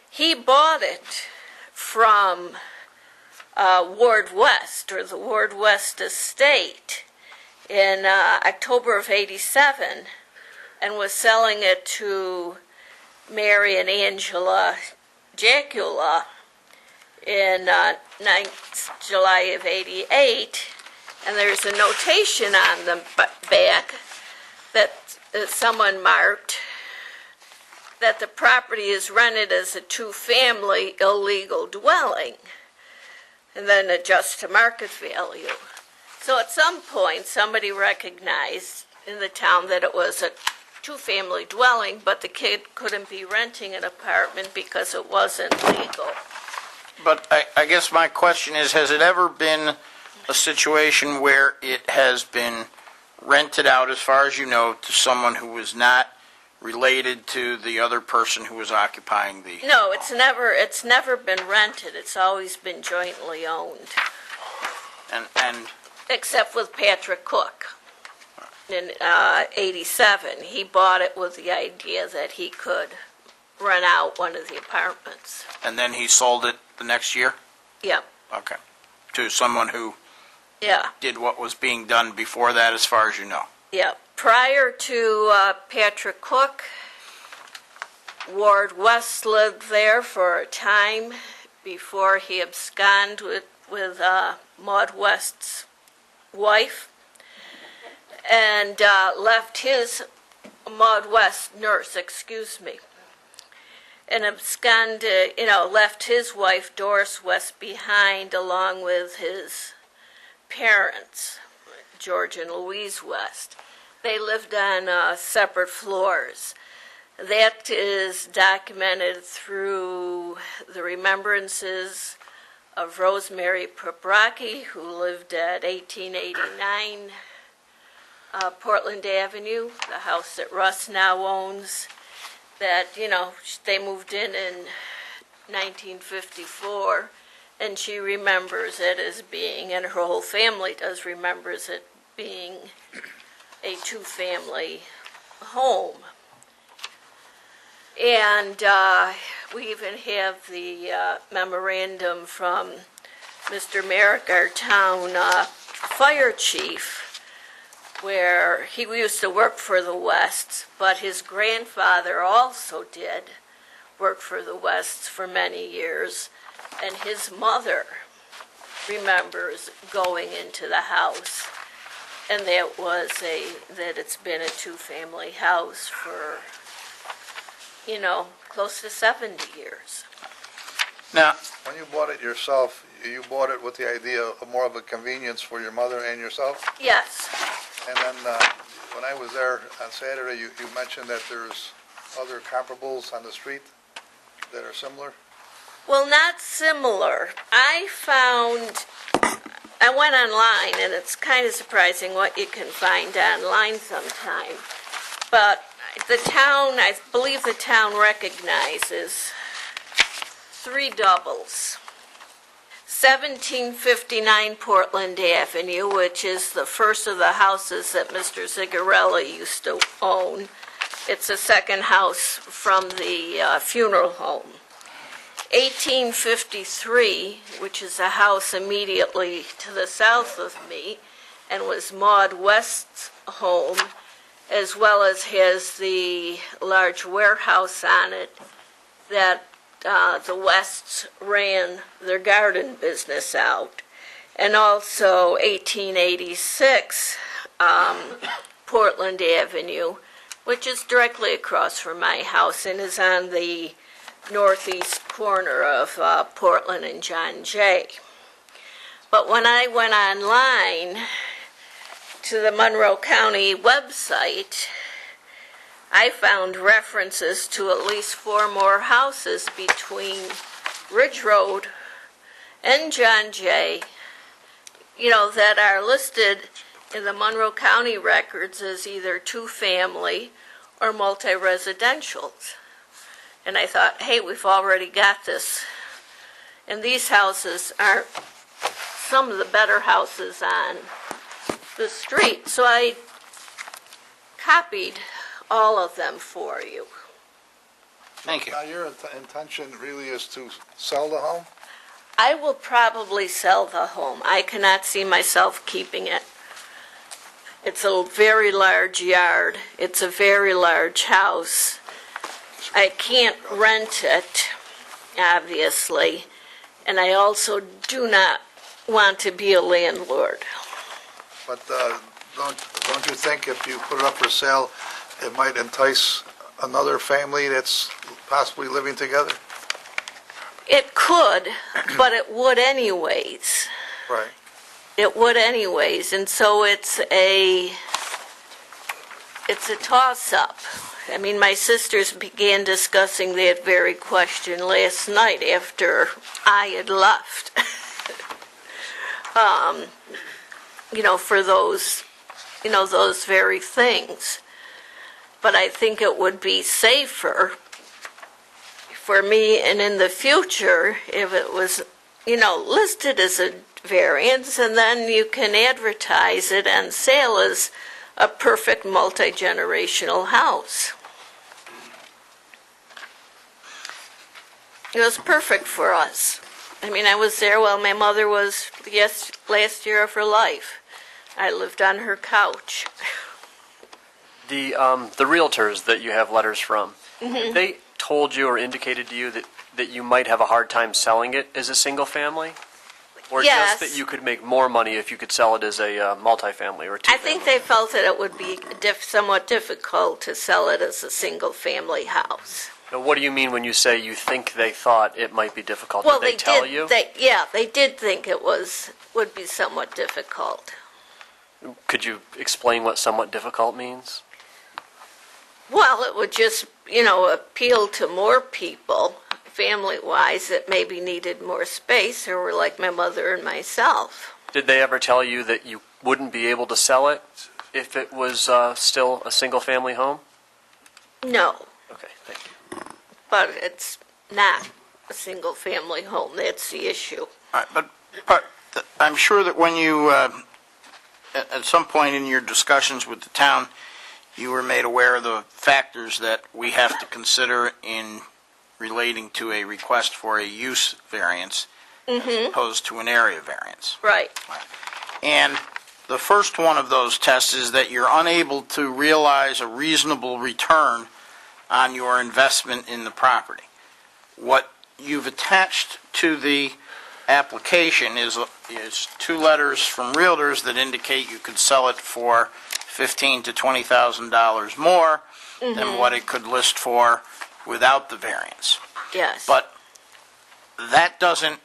he bought it from Ward West, or the Ward West estate, in October of '87, and was selling it to Mary and Angela Jacula in July of '88, and there's a notation on the back that someone marked that the property is rented as a two-family illegal dwelling, and then adjust to market value. So at some point, somebody recognized in the town that it was a two-family dwelling, but the kid couldn't be renting an apartment because it wasn't legal. But I guess my question is, has it ever been a situation where it has been rented out, as far as you know, to someone who was not related to the other person who was occupying the... No, it's never been rented. It's always been jointly owned, And except with Patrick Cook. In '87, he bought it with the idea that he could rent out one of the apartments. then he sold it the next year? Yeah, Okay. To someone who yeah, did what was being done before that, as far as you know? yeah. Prior to Patrick Cook, Ward West lived there for a time before he absconded with Maud West's wife, and left his, Maud West, nurse, and absconded, left his wife, Doris West, behind, along with his parents, George and Louise West. They lived on separate floors. That is documented through the remembrances of Rosemary Poprocki, who lived at 1889 Portland Avenue, the house that Russ now owns, that, they moved in 1954, and she remembers it as being, and her whole family does remembers it being a two-family home. And we even have the memorandum from Mr. Merrick, our town fire chief, where he used to work for the Wests, but his grandfather also did work for the Wests for many years, and his mother remembers going into the house, and that it's been a two-family house for, close to 70 years. Now, When you bought it yourself, you bought it with the idea of more of a convenience for your mother and yourself? Yes, And then, when I was there on Saturday, you mentioned that there's other comparables on the street that are similar? well, not similar. I went online, and it's kind of surprising what you can find online sometime. But I believe the town recognizes three doubles. 1759 Portland Avenue, which is the first of the houses that Mr. Zigarelli used to own. It's the second house from the funeral home. 1853, which is a house immediately to the south of me, and was Maud West's home, as well as has the large warehouse on it that the Wests ran their garden business out. And also 1886 Portland Avenue, which is directly across from my house and is on the northeast corner of Portland and John Jay. But when I went online to the Monroe County website, I found references to at least 4 more houses between Ridge Road and John Jay, that are listed in the Monroe County records as either two-family or multi-residentials. And I thought, hey, we've already got this. And these houses are some of the better houses on the street. So I copied all of them for you. Thank you. Now, your intention really is to sell the home? I will probably sell the home. I cannot see myself keeping it. It's a very large yard. It's a very large house. I can't rent it, obviously, and I also do not want to be a landlord. But don't you think if you put it up for sale, it might entice another family that's possibly living together? It could, but it would anyways. Right. It would anyways, and so it's a toss-up. I mean, my sisters began discussing that very question last night after I had left. For those very things. But I think it would be safer for me, and in the future, if it was, listed as a variance, and then you can advertise it and sell as a perfect multi-generational house. It was perfect for us. I mean, I was there while my mother was, last year of her life. I lived on her couch. The realtors that you have letters from, they told you or indicated to you that you might have a hard time selling it as a single family? Or Yes. just that you could make more money if you could sell it as a multifamily or two-family? I think they felt that it would be somewhat difficult to sell it as a single-family house. Now, what do you mean when you say you think they thought it might be difficult? Well, Did they tell did. you? They did think it would be somewhat difficult. Could you explain what somewhat difficult means? Well, it would just, appeal to more people, family-wise, that maybe needed more space or were like my mother and myself. Did they ever tell you that you wouldn't be able to sell it if it was still a single-family home? No, Okay, thank you. but it's not a single-family home. That's the issue. All right, but I'm sure that when you, at some point in your discussions with the town, you were made aware of the factors that we have to consider in relating to a request for a use variance as opposed to an area variance. Right. And the first one of those tests is that you're unable to realize a reasonable return on your investment in the property. What you've attached to the application is two letters from realtors that indicate you could sell it for $15,000 to $20,000 more than what it could list for without the variance. Yes. But that doesn't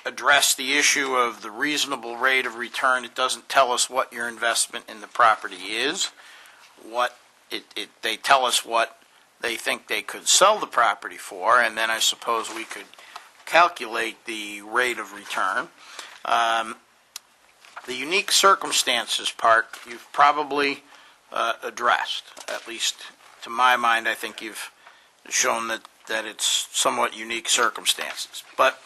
address the issue of the reasonable rate of return. It doesn't tell us what your investment in the property is. They tell us what they think they could sell the property for, and then I suppose we could calculate the rate of return. The unique circumstances part you've probably addressed, at least to my mind. I think you've shown that it's somewhat unique circumstances. But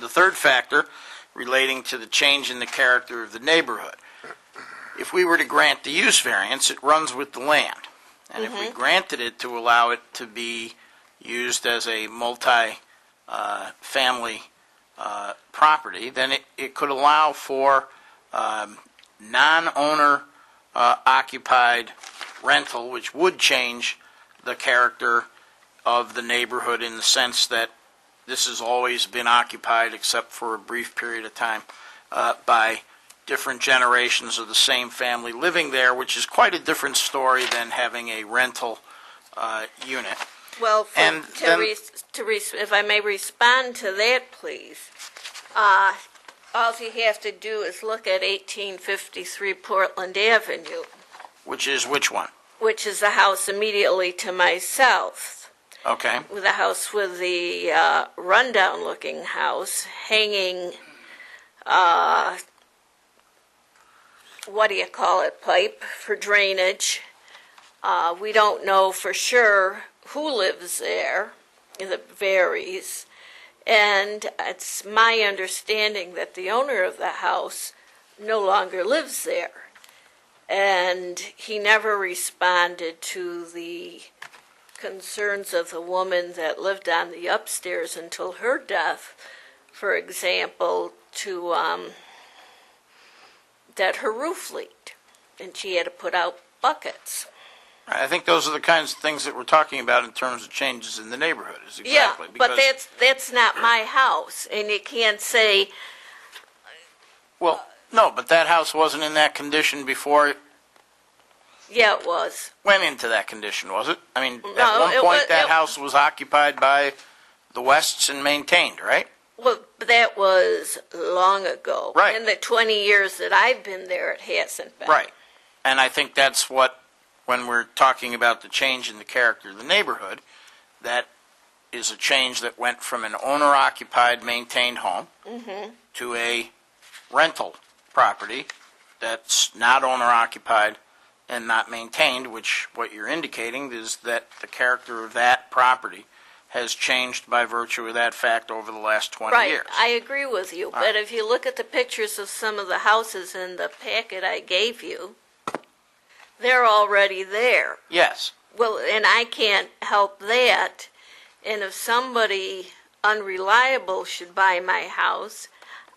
the third factor relating to the change in the character of the neighborhood. If we were to grant the use variance, it runs with the land. And if we granted it to allow it to be used as a multi-family property, then it could allow for non-owner occupied rental, which would change the character of the neighborhood in the sense that this has always been occupied, except for a brief period of time, by different generations of the same family living there, which is quite a different story than having a rental unit. Well, And if I may respond to that, please. All you have to do is look at 1853 Portland Avenue, Which is which one? which is the house immediately to my south. Okay. The house with the rundown-looking house hanging, what do you call it, pipe for drainage We don't know for sure who lives there. It varies. And it's my understanding that the owner of the house no longer lives there. And he never responded to the concerns of the woman that lived on the upstairs until her death. For example, that her roof leaked and she had to put out buckets. I think those are the kinds of things that we're talking about in terms of changes in the neighborhood, is exactly. Yeah, but because- that's not my house, and you can't say, Well, no, but that house wasn't in that condition before it yeah, it was. went into that condition, was it? I mean, No, at one it point, was- that it- house was occupied by the Wests and maintained, right? Well, that was long ago. Right. In the 20 years that I've been there, it hasn't been. Right. And I think that's what, when we're talking about the change in the character of the neighborhood, that is a change that went from an owner-occupied, maintained home to a rental property that's not owner-occupied and not maintained, which what you're indicating is that the character of that property has changed by virtue of that fact over the last 20 Right, years. I agree with you. But if you look at the pictures of some of the houses in the packet I gave you, they're already there. Yes. Well, and I can't help that. And if somebody unreliable should buy my house,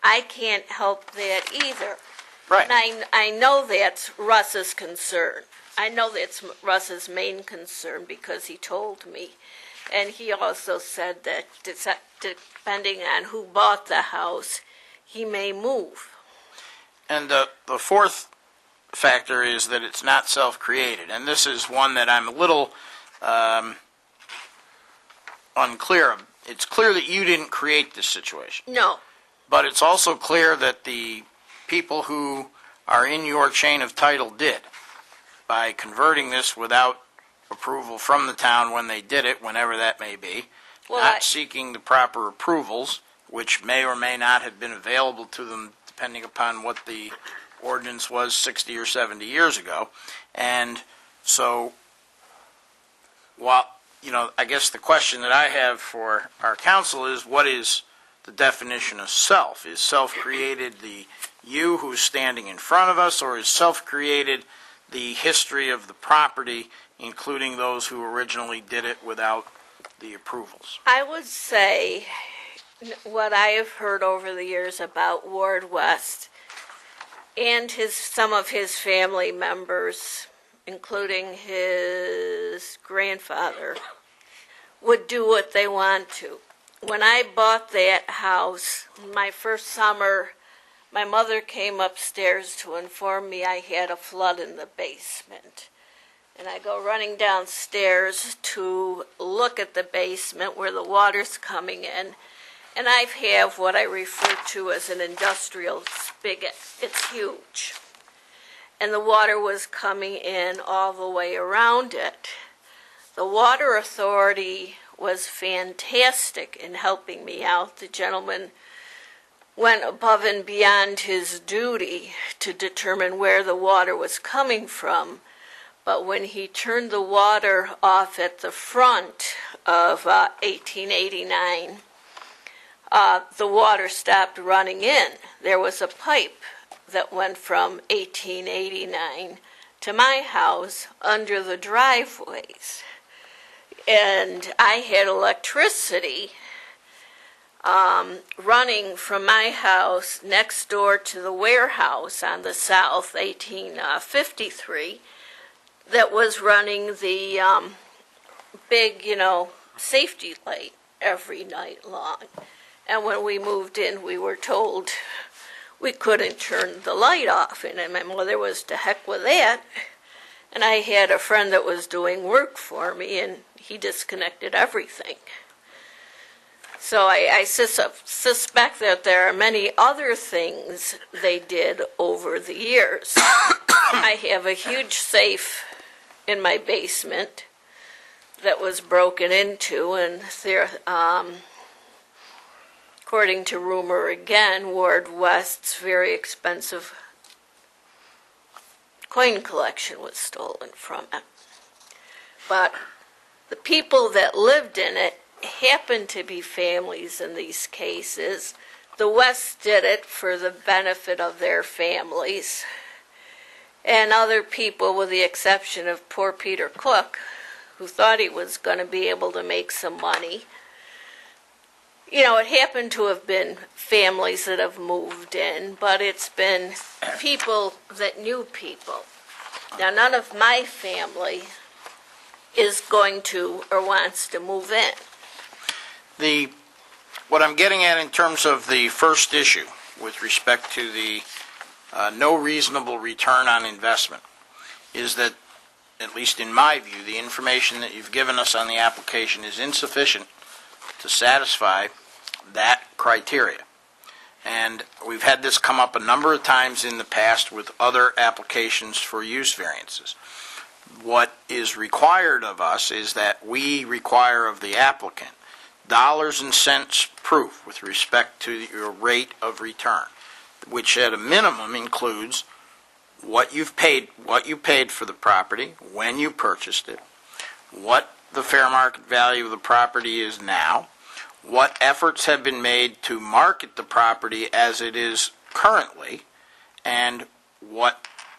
I can't help that either. Right. And I know that's Russ's concern. I know that's Russ's main concern because he told me. And he also said that depending on who bought the house, he may move. And the fourth factor is that it's not self-created. And this is one that I'm a little unclear of. It's clear that you didn't create this situation. No. But it's also clear that the people who are in your chain of title did, by converting this without approval from the town when they did it, whenever that may be, Well, not seeking the proper approvals, which may or may not have been available to them depending upon what the ordinance was 60 or 70 years ago. And so, while, I guess the question that I have for our council is, what is the definition of self? Is self-created the you who's standing in front of us, or is self-created the history of the property, including those who originally did it without the approvals? I would say what I have heard over the years about Ward West and some of his family members, including his grandfather, would do what they want to. When I bought that house, my first summer, my mother came upstairs to inform me I had a flood in the basement. And I go running downstairs to look at the basement where the water's coming in. And I have what I refer to as an industrial spigot. It's huge. And the water was coming in all the way around it. The water authority was fantastic in helping me out. The gentleman went above and beyond his duty to determine where the water was coming from. But when he turned the water off at the front of 1889, the water stopped running in. There was a pipe that went from 1889 to my house under the driveways. And I had electricity running from my house next door to the warehouse on the south, 1853, that was running the big, safety light every night long. And when we moved in, we were told we couldn't turn the light off. And my mother was to heck with that. And I had a friend that was doing work for me, and he disconnected everything. So I suspect that there are many other things they did over the years. I have a huge safe in my basement that was broken into, and there, according to rumor again, Ward West's very expensive coin collection was stolen from it. but the people that lived in it happened to be families in these cases. The West did it for the benefit of their families. And other people, with the exception of poor Peter Cook, who thought he was going to be able to make some money. You know, it happened to have been families that have moved in, but it's been people that knew people. Now, none of my family is going to or wants to move in. What I'm getting at in terms of the first issue with respect to the no reasonable return on investment is that, at least in my view, the information that you've given us on the application is insufficient to satisfy that criteria. And we've had this come up a number of times in the past with other applications for use variances. What is required of us is that we require of the applicant dollars and cents proof with respect to your rate of return, which at a minimum includes what you paid for the property, when you purchased it, what the fair market value of the property is now, what efforts have been made to market the property as it is currently, and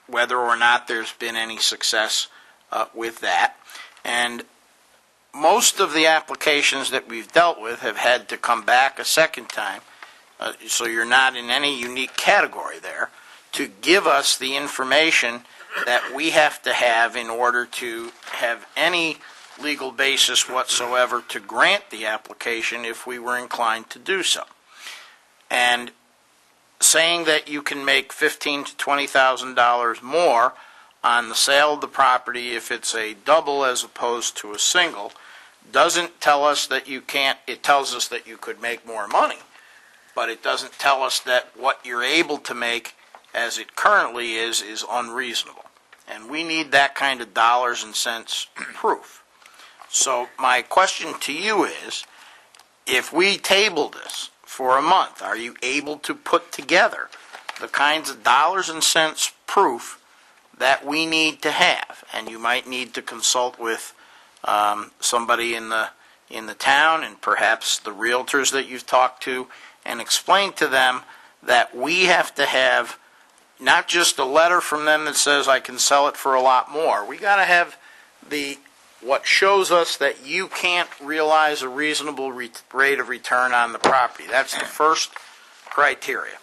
whether or not there's been any success with that. And most of the applications that we've dealt with have had to come back a second time, so you're not in any unique category there, to give us the information that we have to have in order to have any legal basis whatsoever to grant the application if we were inclined to do so. And saying that you can make $15,000 to $20,000 more on the sale of the property if it's a double as opposed to a single doesn't tell us that you can't. It tells us that you could make more money, but it doesn't tell us that what you're able to make as it currently is unreasonable. And we need that kind of dollars and cents proof. So my question to you is, if we table this for a month, are you able to put together the kinds of dollars and cents proof that we need to have? And you might need to consult with somebody in the town and perhaps the realtors that you've talked to and explain to them that we have to have not just a letter from them that says I can sell it for a lot more. We got to have what shows us that you can't realize a reasonable rate of return on the property. That's the first criteria.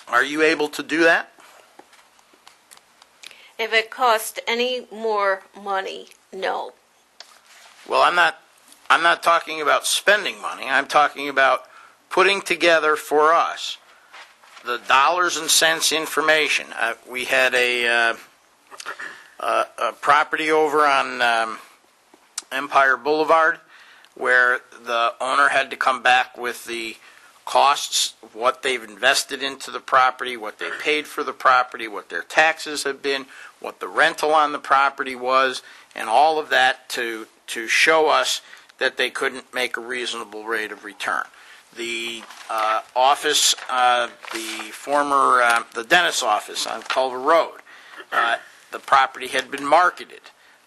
Are you able to do that? If it cost any more money, no. Well, I'm not talking about spending money. I'm talking about putting together for us the dollars and cents information. We had a property over on Empire Boulevard where the owner had to come back with the costs of what they've invested into the property, what they paid for the property, what their taxes have been, what the rental on the property was, and all of that to show us that they couldn't make a reasonable rate of return. The office, the dentist's office on Culver Road, the property had been marketed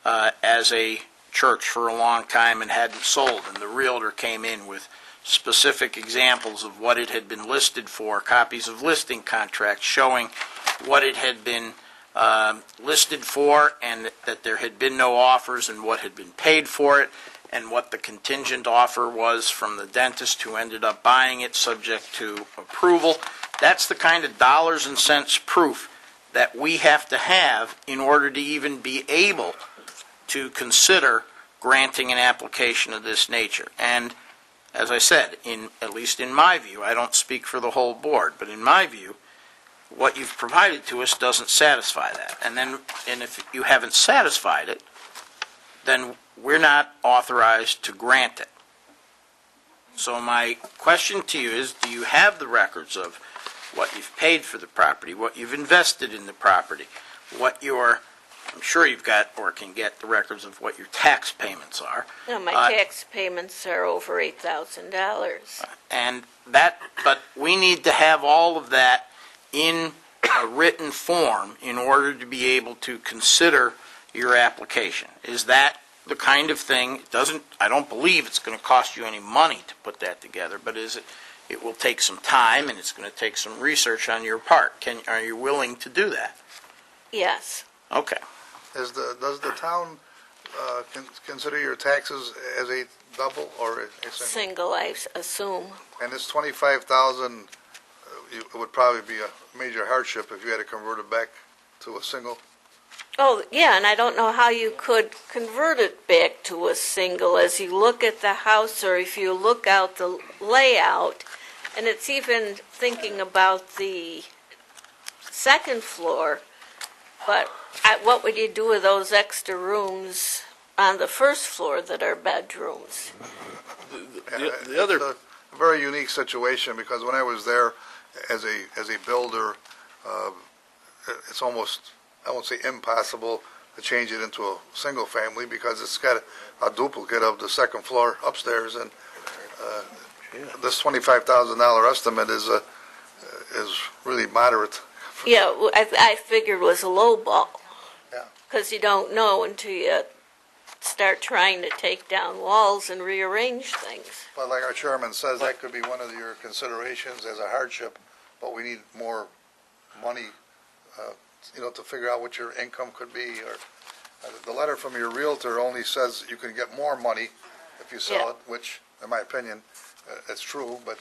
as a church for a long time and hadn't sold, and the realtor came in with specific examples of what it had been listed for, copies of listing contracts showing what it had been listed for and that there had been no offers and what had been paid for it and what the contingent offer was from the dentist who ended up buying it subject to approval. That's the kind of dollars and cents proof that we have to have in order to even be able to consider granting an application of this nature. And as I said, at least in my view, I don't speak for the whole board, but in my view, what you've provided to us doesn't satisfy that. And if you haven't satisfied it, then we're not authorized to grant it. So my question to you is, do you have the records of what you've paid for the property, what you've invested in the property, I'm sure you've got or can get the records of what your tax payments are. No, my tax payments are over $8,000. But we need to have all of that in a written form in order to be able to consider your application. Is that the kind of thing, I don't believe it's going to cost you any money to put that together, but it will take some time and it's going to take some research on your part. Are you willing to do that? Yes. Okay. Does the town consider your taxes as a double or a single? Single, I assume. And this 25,000, it would probably be a major hardship if you had to convert it back to a single? Oh, yeah, and I don't know how you could convert it back to a single as you look at the house or if you look out the layout. And it's even thinking about the second floor, but what would you do with those extra rooms on the first floor that are bedrooms? The other, It's a very unique situation because when I was there as a builder, it's almost, I won't say impossible to change it into a single family because it's got a duplicate of the second floor upstairs, and this $25,000 estimate is really moderate. Yeah, I figured it was a low ball. Yeah. Because you don't know until you start trying to take down walls and rearrange things. But like our chairman says, that could be one of your considerations as a hardship, but we need more money, to figure out what your income could be. Or the letter from your realtor only says you can get more money if you sell Yeah. it, which, in my opinion, it's true, but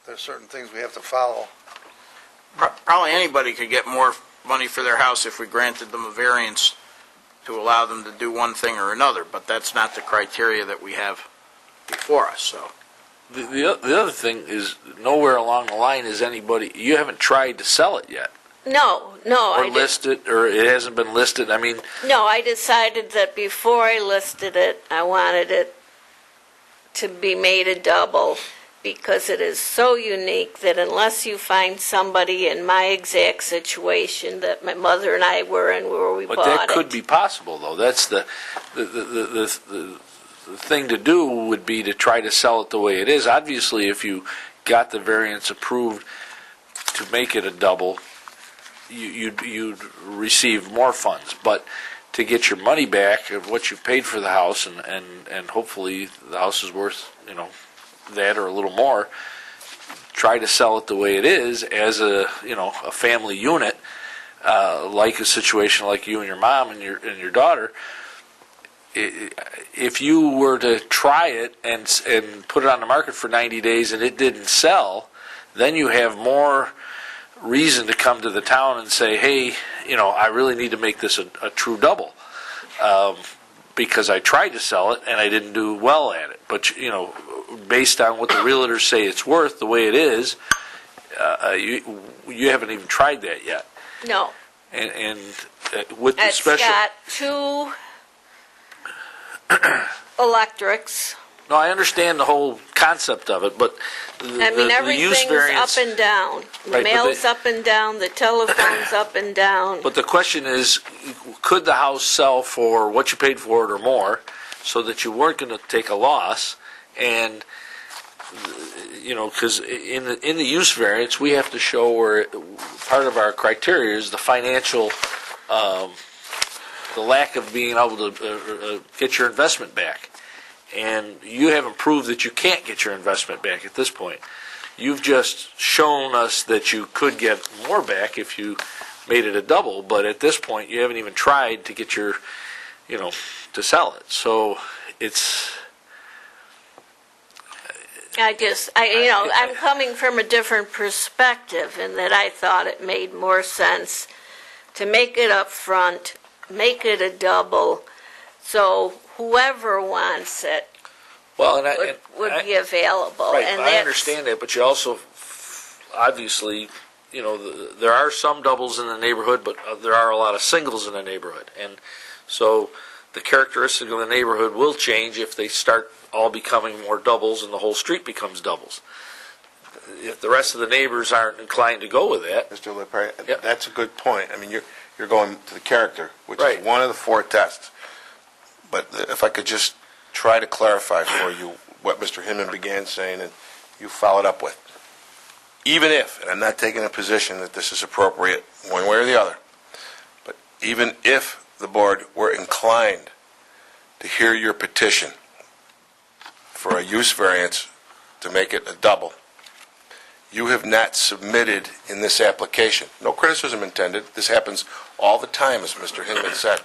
there's certain things we have to follow. Probably anybody could get more money for their house if we granted them a variance to allow them to do one thing or another, but that's not the criteria that we have before us, so. the other thing is, nowhere along the line is anybody, you haven't tried to sell it yet. No, Or list it, or it hasn't been listed, I mean, No, I decided that before I listed it, I wanted it to be made a double because it is so unique that unless you find somebody in my exact situation that my mother and I were in where we but bought that it. could be possible, though. That's the thing to do would be to try to sell it the way it is. Obviously, if you got the variance approved to make it a double, you'd receive more funds. But to get your money back of what you paid for the house, and hopefully the house is worth, that or a little more, try to sell it the way it is as a family unit, like a situation like you and your mom and your daughter. If you were to try it and put it on the market for 90 days and it didn't sell, then you have more reason to come to the town and say, hey, I really need to make this a true double, because I tried to sell it and I didn't do well at it. But, based on what the realtors say it's worth, the way it is, you haven't even tried that yet. No. And with the It's special... got two electrics. No, I understand the whole concept of it, but the use Everything's variance... up and down. The Right, but mail's they- up and down, the telephone's up and down. But the question is, could the house sell for what you paid for it or more, so that you weren't going to take a loss? And, because in the use variance, we have to show where part of our criteria is the financial, the lack of being able to get your investment back. And you haven't proved that you can't get your investment back at this point. You've just shown us that you could get more back if you made it a double, but at this point, you haven't even tried to get your, to sell it. So it's... I'm coming from a different perspective in that I thought it made more sense to make it up front, make it a double, so whoever wants it Well, would be available. Right, And I understand that, but you also, obviously, there are some doubles in the neighborhood, but there are a lot of singles in the neighborhood. And so the characteristic of the neighborhood will change if they start all becoming more doubles and the whole street becomes doubles. If the rest of the neighbors aren't inclined to go with that. Mr. LePere, Yep. that's a good point. I mean, you're going to the character, which Right. is one of the 4 tests. But if I could just try to clarify for you what Mr. Hinman began saying and you followed up with. Even if, and I'm not taking a position that this is appropriate one way or the other, but even if the board were inclined to hear your petition for a use variance to make it a double, you have not submitted in this application. No criticism intended. This happens all the time, as Mr. Hinman said.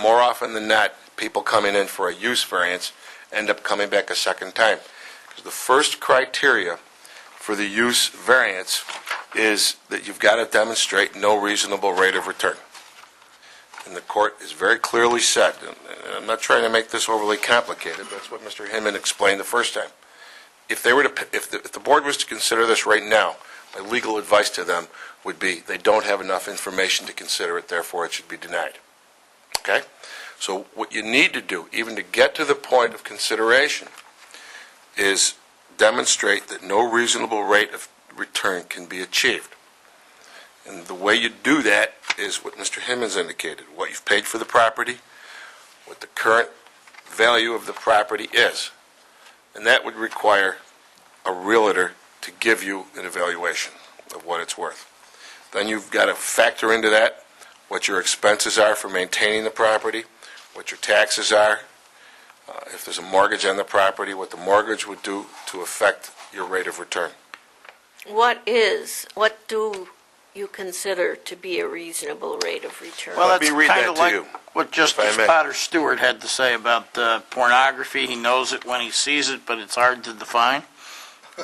More often than not, people coming in for a use variance end up coming back a second time. Because the first criteria for the use variance is that you've got to demonstrate no reasonable rate of return. And the court has very clearly said, and I'm not trying to make this overly complicated, but that's what Mr. Hinman explained the first time. If the board was to consider this right now, my legal advice to them would be they don't have enough information to consider it, therefore it should be denied. Okay? So what you need to do, even to get to the point of consideration, is demonstrate that no reasonable rate of return can be achieved. And the way you do that is what Mr. Hinman's indicated, what you've paid for the property, what the current value of the property is. And that would require a realtor to give you an evaluation of what it's worth. Then you've got to factor into that what your expenses are for maintaining the property, what your taxes are, if there's a mortgage on the property, what the mortgage would do to affect your rate of return. What do you consider to be a reasonable rate of return? Well, Let that's me read kind that of to like you, what I Justice may. Potter Stewart had to say about pornography. He knows it when he sees it, but it's hard to define.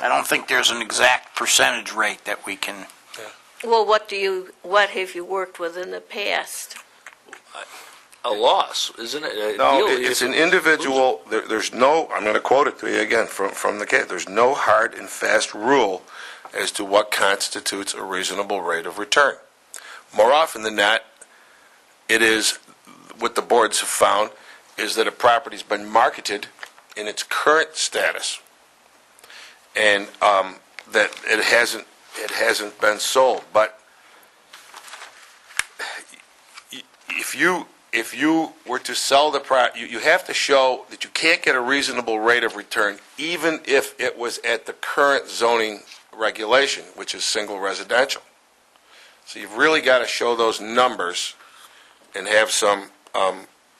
I don't think there's an exact percentage rate that we can. Well, what have you worked with in the past? A loss, isn't it? No, it's an individual, there's no, I'm going to quote it to you again from the case, there's no hard and fast rule as to what constitutes a reasonable rate of return. More often than not, it is, what the boards have found, is that a property's been marketed in its current status, and that it hasn't been sold. But if you were to sell the property, you have to show that you can't get a reasonable rate of return even if it was at the current zoning regulation, which is single residential. So you've really got to show those numbers and have some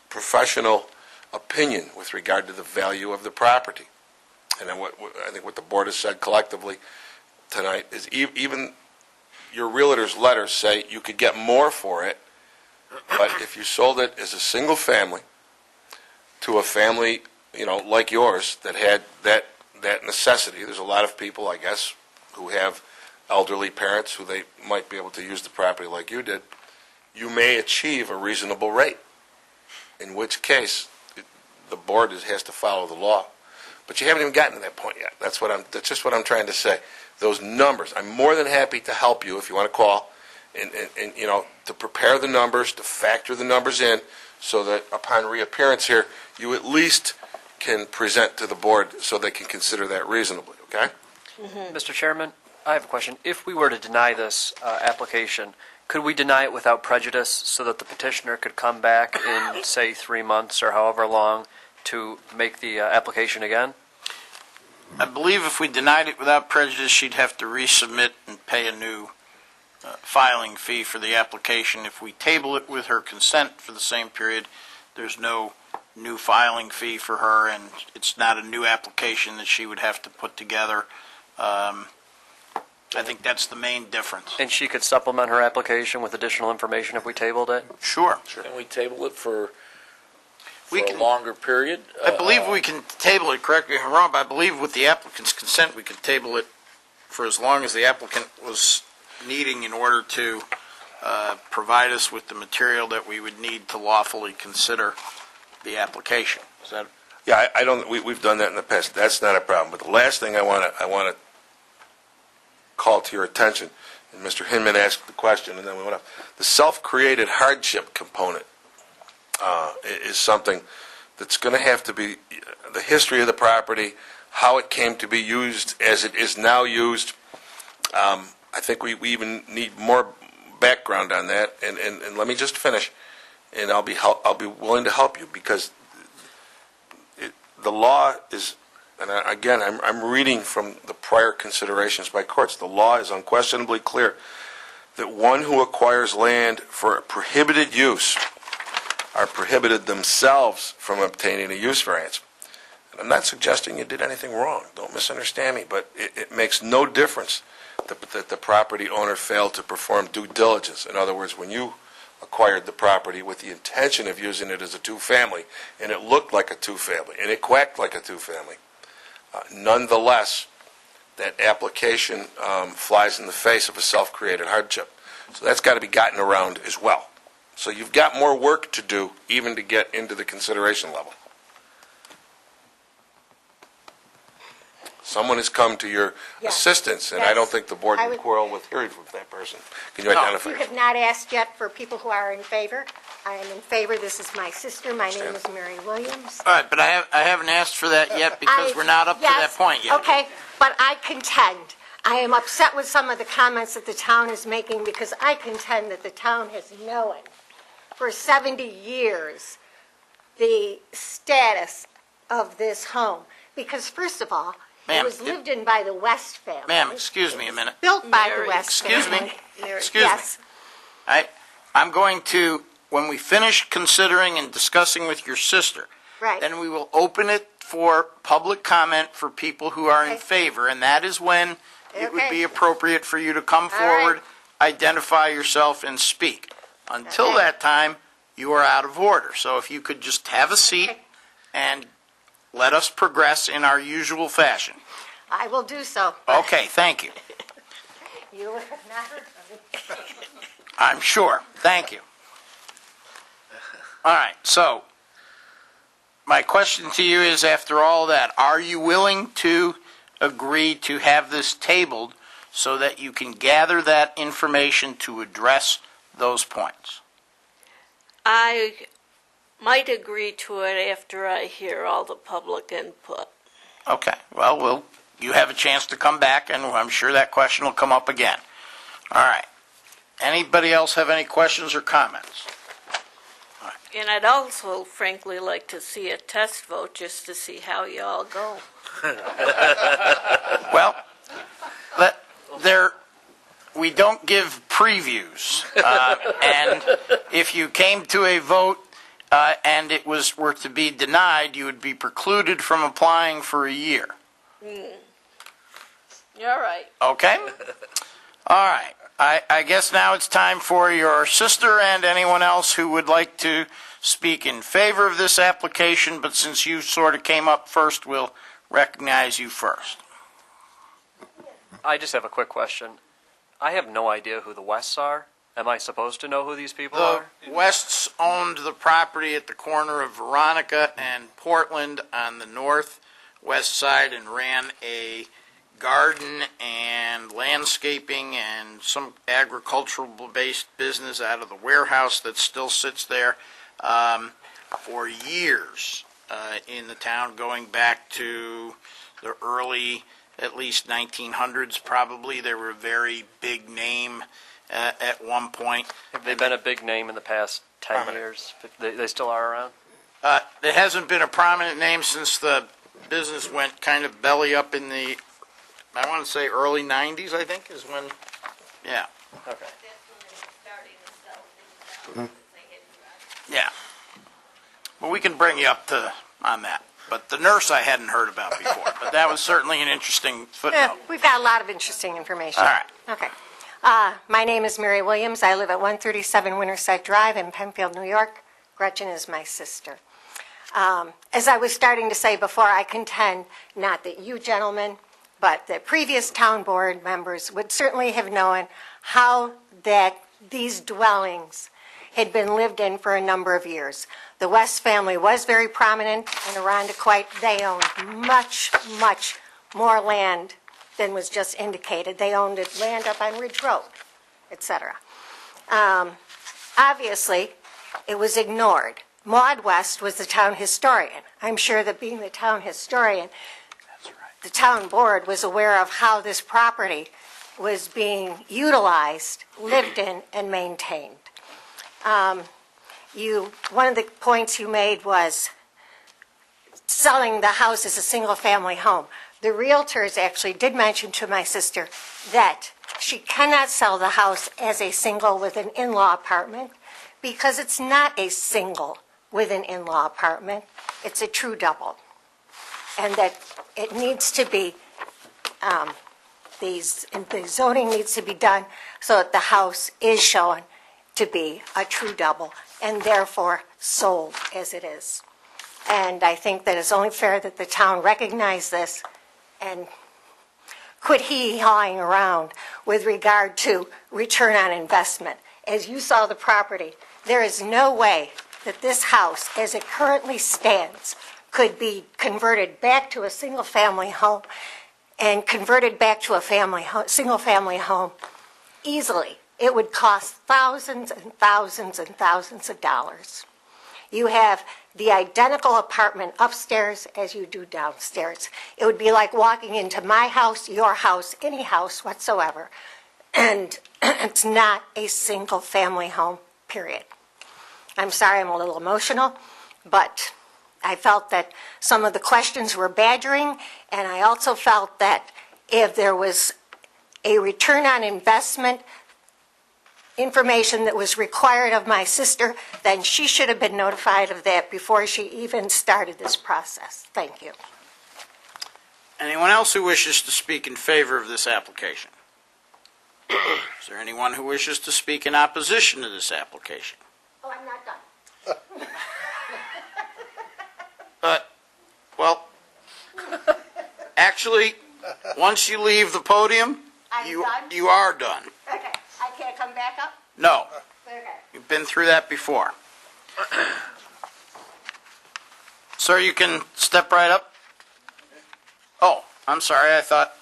professional opinion with regard to the value of the property. And then I think what the board has said collectively tonight is even your realtor's letters say you could get more for it, but if you sold it as a single family to a family, like yours that had that necessity, there's a lot of people, I guess, who have elderly parents who they might be able to use the property like you did, you may achieve a reasonable rate, in which case the board has to follow the law. But you haven't even gotten to that point yet. That's just what I'm trying to say. Those numbers, I'm more than happy to help you if you want to call and to prepare the numbers, to factor the numbers in so that upon reappearance here, you at least can present to the board so they can consider that reasonably, okay? Mr. Chairman, I have a question. If we were to deny this application, could we deny it without prejudice so that the petitioner could come back in, say, 3 months or however long to make the application again? I believe if we denied it without prejudice, she'd have to resubmit and pay a new filing fee for the application. If we table it with her consent for the same period, there's no new filing fee for her, and it's not a new application that she would have to put together. I think that's the main difference. And she could supplement her application with additional information if we tabled it? Sure. Can we table it for We a can- longer period? I believe we can table it, correct me if I'm wrong, but I believe with the applicant's consent, we could table it for as long as the applicant was needing in order to provide us with the material that we would need to lawfully consider the application. Is that? Yeah, I don't. We've done that in the past. That's not a problem. But the last thing I want to call to your attention, and Mr. Hinman asked the question, and then we went up. The self-created hardship component is something that's going to have to be the history of the property, how it came to be used as it is now used. I think we even need more background on that. And let me just finish, and I'll be willing to help you because the law is, and again, I'm reading from the prior considerations by courts. The law is unquestionably clear that one who acquires land for a prohibited use are prohibited themselves from obtaining a use variance. And I'm not suggesting you did anything wrong, don't misunderstand me, but it makes no difference that the property owner failed to perform due diligence. In other words, when you acquired the property with the intention of using it as a two-family, and it looked like a two-family, and it quacked like a two-family, nonetheless, that application flies in the face of a self-created hardship. So that's got to be gotten around as well. So you've got more work to do even to get into the consideration level. Someone has come to your assistance, and I don't think the board would quarrel with hearing from that person. Can you identify You yourself? have not asked yet for people who are in favor. I am in favor. This is my sister. My name is Mary Williams. All right, but I haven't asked for that yet because we're not up to that point yet. Okay, but I contend, I am upset with some of the comments that the town is making because I contend that the town has known for 70 years the status of this home. Because first of all, it Ma'am, was lived in by the West family. Ma'am, excuse me a minute. Built by the Mary, West Excuse family. me. Excuse me. Yes. I'm going to, when we finish considering and discussing with your sister, Right. then we will open it for public comment for people who are in Okay. favor, and that is when it would Okay. be appropriate for you to come All forward, right. identify yourself, and speak. Until Okay. that time, you are out of order. So if you could just have a seat Okay. and let us progress in our usual fashion. I will do so. Okay, thank you. You have not heard from me. I'm sure. Thank you. All right, so my question to you is, after all that, are you willing to agree to have this tabled so that you can gather that information to address those points? I might agree to it after I hear all the public input. Okay, well, you have a chance to come back, and I'm sure that question will come up again. All right. Anybody else have any questions or comments? And I'd also frankly like to see a test vote just to see how you all go. Well, we don't give previews, and if you came to a vote and it were to be denied, you would be precluded from applying for a year. You're right. Okay? All right. I guess now it's time for your sister and anyone else who would like to speak in favor of this application, but since you sort of came up first, we'll recognize you first. I just have a quick question. I have no idea who the Wests are. Am I supposed to know who these people The are? Wests owned the property at the corner of Veronica and Portland on the northwest side and ran a garden and landscaping and some agricultural-based business out of the warehouse that still sits there for years in the town, going back to the early, at least 1900s probably. They were a very big name at one point. Have they been a big name in the past 10 years? They still are around? It hasn't been a prominent name since the business went kind of belly up in the, I want to say early 90s, I think, is when, yeah. Okay. Yeah. Well, we can bring you up to on that. But the nurse I hadn't heard about before. But that was certainly an interesting Yeah, footnote. we've got a lot of interesting information. All right. Okay. My name is Mary Williams. I live at 137 Winterside Drive in Penfield, New York. Gretchen is my sister. As I was starting to say before, I contend not that you gentlemen, but the previous town board members would certainly have known how that these dwellings had been lived in for a number of years. The West family was very prominent in Arundequite. They owned much, much more land than was just indicated. They owned land up on Ridge Road, etc. Obviously, it was ignored. Maud West was the town historian. I'm sure that being the town historian, the town board was aware of how this property was being utilized, lived in, and maintained. One of the points you made was selling the house as a single-family home. The realtors actually did mention to my sister that she cannot sell the house as a single with an in-law apartment because it's not a single with an in-law apartment. It's a true double. And that it needs to be, the zoning needs to be done so that the house is shown to be a true double and therefore sold as it is. And I think that it's only fair that the town recognize this and quit hee-hawing around with regard to return on investment. As you saw the property, there is no way that this house, as it currently stands, could be converted back to a single-family home and converted back to a single-family home easily. It would cost thousands and thousands and thousands of dollars. You have the identical apartment upstairs as you do downstairs. It would be like walking into my house, your house, any house whatsoever, and it's not a single-family home, period. I'm sorry I'm a little emotional, but I felt that some of the questions were badgering, and I also felt that if there was a return on investment information that was required of my sister, then she should have been notified of that before she even started this process. Thank you. Anyone else who wishes to speak in favor of this application? Is there anyone who wishes to speak in opposition to this application? Oh, I'm not done. Well, actually, once you leave the podium, you are done. Okay, I can't come back up? No, Okay. you've been through that before. Sir, you can step right up. Oh, I'm sorry, I thought.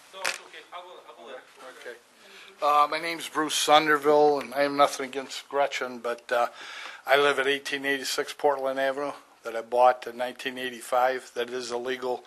My name's Bruce Sunderville, and I have nothing against Gretchen, but I live at 1886 Portland Avenue that I bought in 1985. That is a legal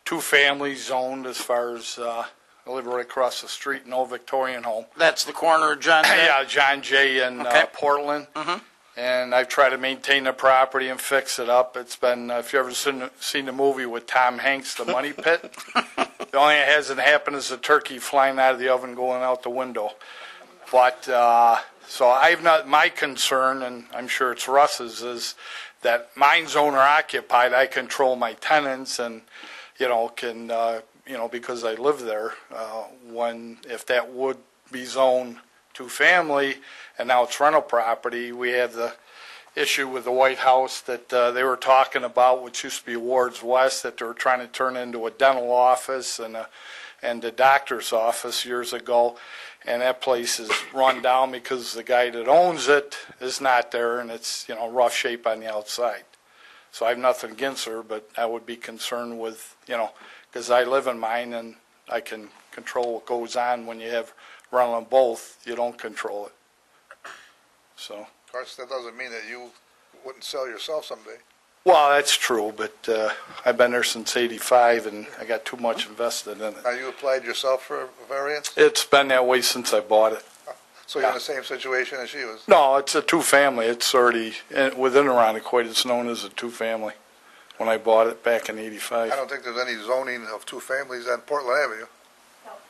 two-family zoned as far as I live right across the street, no Victorian home. That's the corner of John Jay? Yeah, John Jay in Portland. Mm-hmm. And I've tried to maintain the property and fix it up. It's been, if you've ever seen the movie with Tom Hanks, The Money Pit, the only thing that hasn't happened is a turkey flying out of the oven going out the window. But, so I've not, my concern, and I'm sure it's Russ's, is that mine's owner occupied. I control my tenants and, because I live there, if that would be zoned two-family, and now it's rental property, we have the issue with the White House that they were talking about, which used to be Ward's West, that they were trying to turn into a dental office and a doctor's office years ago, and that place is run down because the guy that owns it is not there, and it's rough shape on the outside. So I have nothing against her, but I would be concerned with because I live in mine and I can control what goes on. When you have rental on both, you don't control it. So. Of course, that doesn't mean that you wouldn't sell yourself someday. Well, that's true, but I've been there since '85, and I got too much invested in it. Now, you applied yourself for a variance? It's been that way since I bought it. So you're in the same situation as she was? No, it's a two-family. It's already, within Irondequoit, it's known as a two-family when I bought it back in '85. I don't think there's any zoning of two families on Portland Avenue.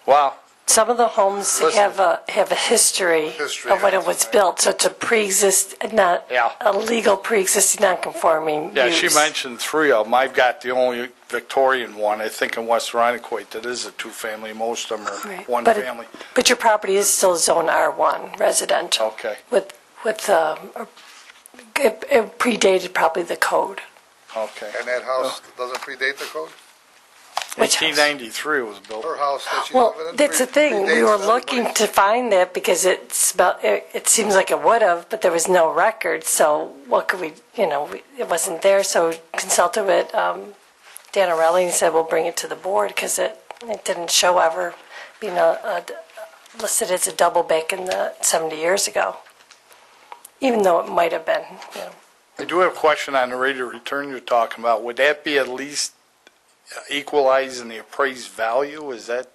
Wow. Some of the homes have a history of when it was built, so it's a legal pre-existing non-conforming Yeah, use. she mentioned three of them. I've got the only Victorian one, I think, in West Irondequoit that is a two-family. Most of them are Right. one But family. But your property is still zone R1 residential. Okay. It predated probably the code. Okay. And that house doesn't predate the code? Which house? 1893 was built. Her house that she's Well, living in? that's the thing. We predates were everybody. looking to find that because it seems like it would have, but there was no record. So what could we, it wasn't there. So we consulted with Dan O'Reilly and said, we'll bring it to the board because it didn't show ever being listed as a double back in the 70 years ago, even though it might have been, I do have a question on the rate of return you're talking about. Would that be at least equalizing the appraised value? Is that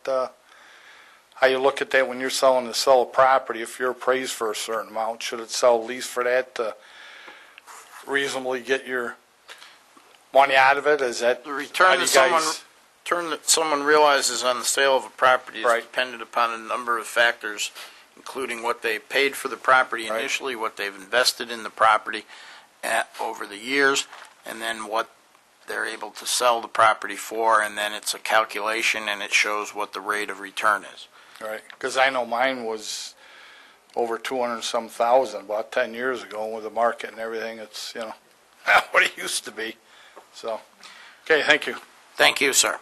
how you look at that when you're selling to sell a property? If you're appraised for a certain amount, should it sell at least for that to reasonably get your money out of it? Is that The return that someone realizes on the sale of a property is dependent upon a number of factors, including what they paid for the property initially, what they've invested in the property, over the years, and then what they're able to sell the property for, and then it's a calculation, and it shows what the rate of return is. Right, because I know mine was over 200 and some thousand about 10 years ago, and with the market and everything, it's, you know, not what it used to be. So, okay, thank you. Thank you, sir.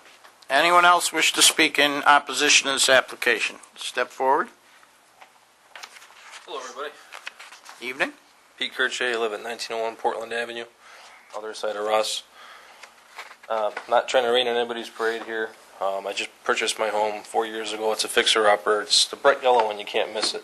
Anyone else wish to speak in opposition to this application? Step forward. Hello, everybody. Evening. Pete Kirchay, I live at 1901 Portland Avenue, other side of Russ. Not trying to rain on anybody's parade here. I just purchased my home 4 years ago. It's a fixer-upper. It's the bright yellow one. You can't miss it.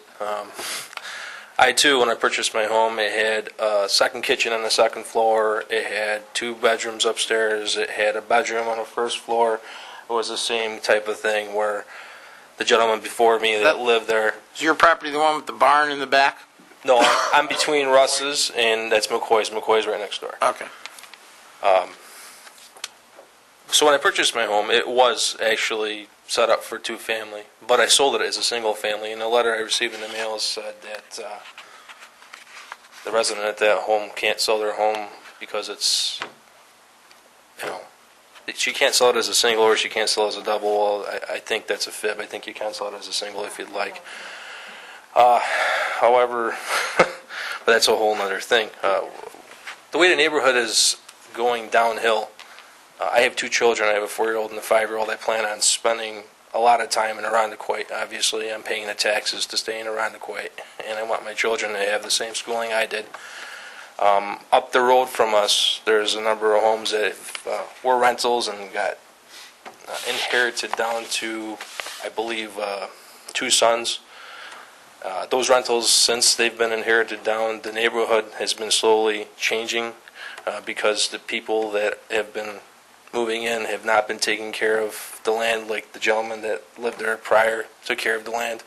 I, too, when I purchased my home, it had a second kitchen on the second floor. It had 2 bedrooms upstairs. It had a bedroom on the first floor. It was the same type of thing where the gentleman before me that lived there. Is your property the one with the barn in the back? No, I'm between Russ's, and that's McCoy's. McCoy's right next door. Okay. So when I purchased my home, it was actually set up for 2-family, but I sold it as a single family. And the letter I received in the mail said that the resident at that home can't sell their home because it's, you know, she can't sell it as a single or she can't sell it as a double. Well, I think that's a fib. I think you can sell it as a single if you'd like. However, but that's a whole other thing. The way the neighborhood is going downhill, I have 2 children. I have a 4-year-old and a 5-year-old. I plan on spending a lot of time in Irondequoit. Obviously, I'm paying the taxes to stay in Irondequoit, and I want my children to have the same schooling I did. Up the road from us, there's a number of homes that were rentals and got inherited down to, I believe, 2 sons. Those rentals, since they've been inherited down, the neighborhood has been slowly changing because the people that have been moving in have not been taking care of the land like the gentleman that lived there prior took care of the land.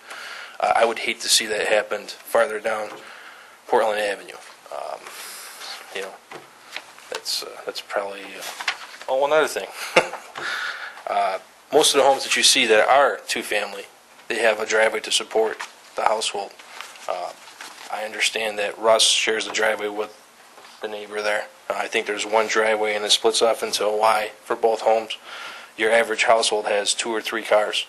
I would hate to see that happen farther down Portland Avenue. You know, that's probably another thing. Most of the homes that you see that are 2-family, they have a driveway to support the household. I understand that Russ shares the driveway with the neighbor there. I think there's 1 driveway and it splits off into a Y for both homes. Your average household has 2 or 3 cars.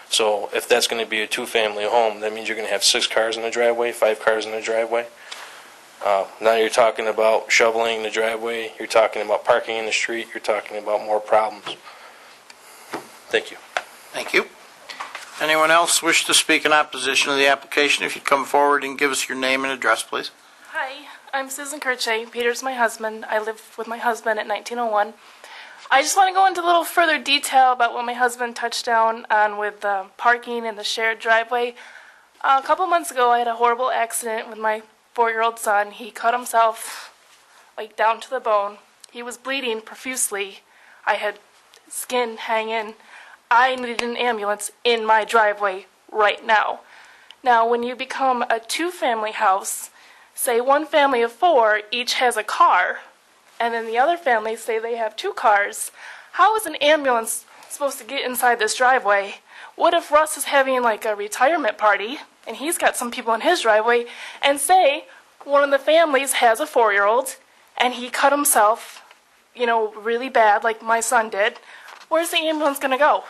So if that's going to be a 2-family home, that means you're going to have 6 cars in the driveway, 5 cars in the driveway. Now you're talking about shoveling the driveway, you're talking about parking in the street, you're talking about more problems. Thank you. Thank you. Anyone else wish to speak in opposition to the application? If you'd come forward and give us your name and address, please. Hi, I'm Susan Kirchay. Peter's my husband. I live with my husband at 1901. I just want to go into a little further detail about what my husband touched down on with parking and the shared driveway. A couple months ago, I had a horrible accident with my 4-year-old son. He cut himself like down to the bone. He was bleeding profusely. I had skin hanging. I needed an ambulance in my driveway right now. Now, when you become a 2-family house, say 1 family of 4 each has a car, and then the other family say they have 2 cars, how is an ambulance supposed to get inside this driveway? What if Russ is having like a retirement party, and he's got some people in his driveway, and say one of the families has a 4-year-old, and he cut himself, you know, really bad like my son did? Where's the ambulance going to go?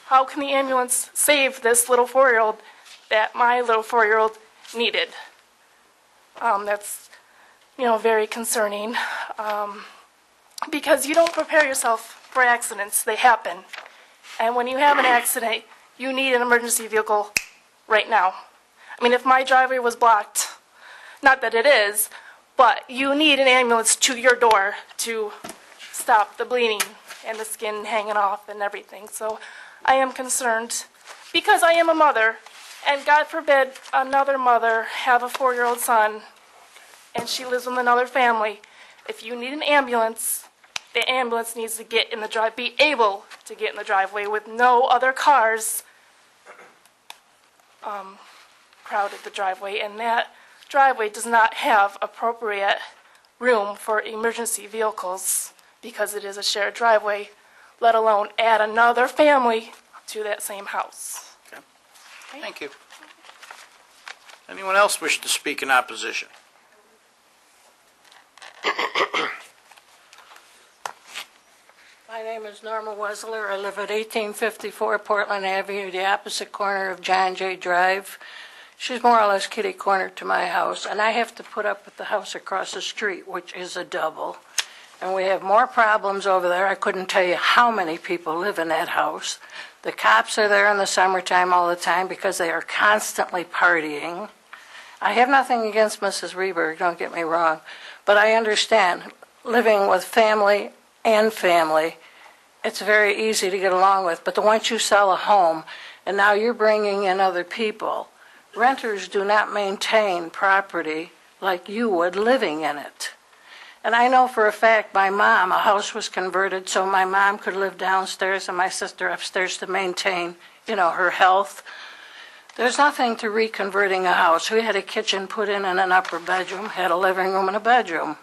How can the ambulance save this little 4-year-old that my little 4-year-old needed? That's, you know, very concerning. Because you don't prepare yourself for accidents. They happen. And when you have an accident, you need an emergency vehicle right now. I mean, if my driveway was blocked, not that it is, but you need an ambulance to your door to stop the bleeding and the skin hanging off and everything. So I am concerned because I am a mother, and God forbid another mother have a 4-year-old son and she lives with another family. If you need an ambulance, the ambulance needs to get in the be able to get in the driveway with no other cars crowded the driveway, and that driveway does not have appropriate room for emergency vehicles because it is a shared driveway, let alone add another family to that same house. Okay. Thank you. Anyone else wish to speak in opposition? My name is Norma Wesler. I live at 1854 Portland Avenue, the opposite corner of John Jay Drive. She's more or less kitty corner to my house, and I have to put up with the house across the street, which is a double. And we have more problems over there. I couldn't tell you how many people live in that house. The cops are there in the summertime all the time because they are constantly partying. I have nothing against Mrs. Rehberg, don't get me wrong, but I understand living with family and family, it's very easy to get along with. But once you sell a home and now you're bringing in other people, renters do not maintain property like you would living in it. And I know for a fact my mom, a house was converted so my mom could live downstairs and my sister upstairs to maintain, her health. There's nothing to reconverting a house. We had a kitchen put in an upper bedroom, had a living room and a bedroom.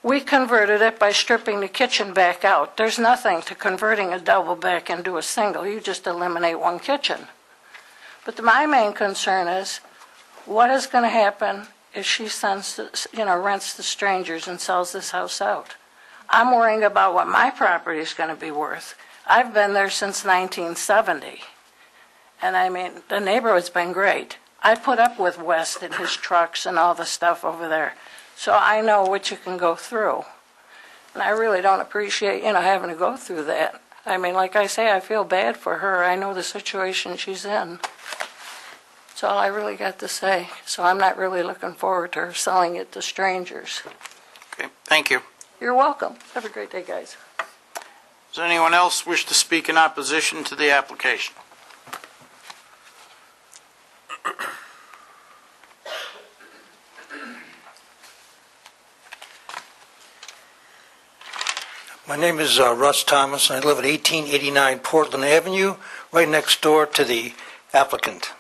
We converted it by stripping the kitchen back out. There's nothing to converting a double back into a single. You just eliminate one kitchen. But my main concern is, what is going to happen if she sends, rents to strangers and sells this house out? I'm worrying about what my property is going to be worth. I've been there since 1970. And I mean, the neighborhood's been great. I put up with West and his trucks and all the stuff over there. So I know what you can go through. And I really don't appreciate, having to go through that. I mean, like I say, I feel bad for her. I know the situation she's in. That's all I really got to say. So I'm not really looking forward to her selling it to strangers. Okay, thank you. You're welcome. Have a great day, guys. Does anyone else wish to speak in opposition to the application? My name is Russ Thomas, and I live at 1889 Portland Avenue, right next door to the applicant.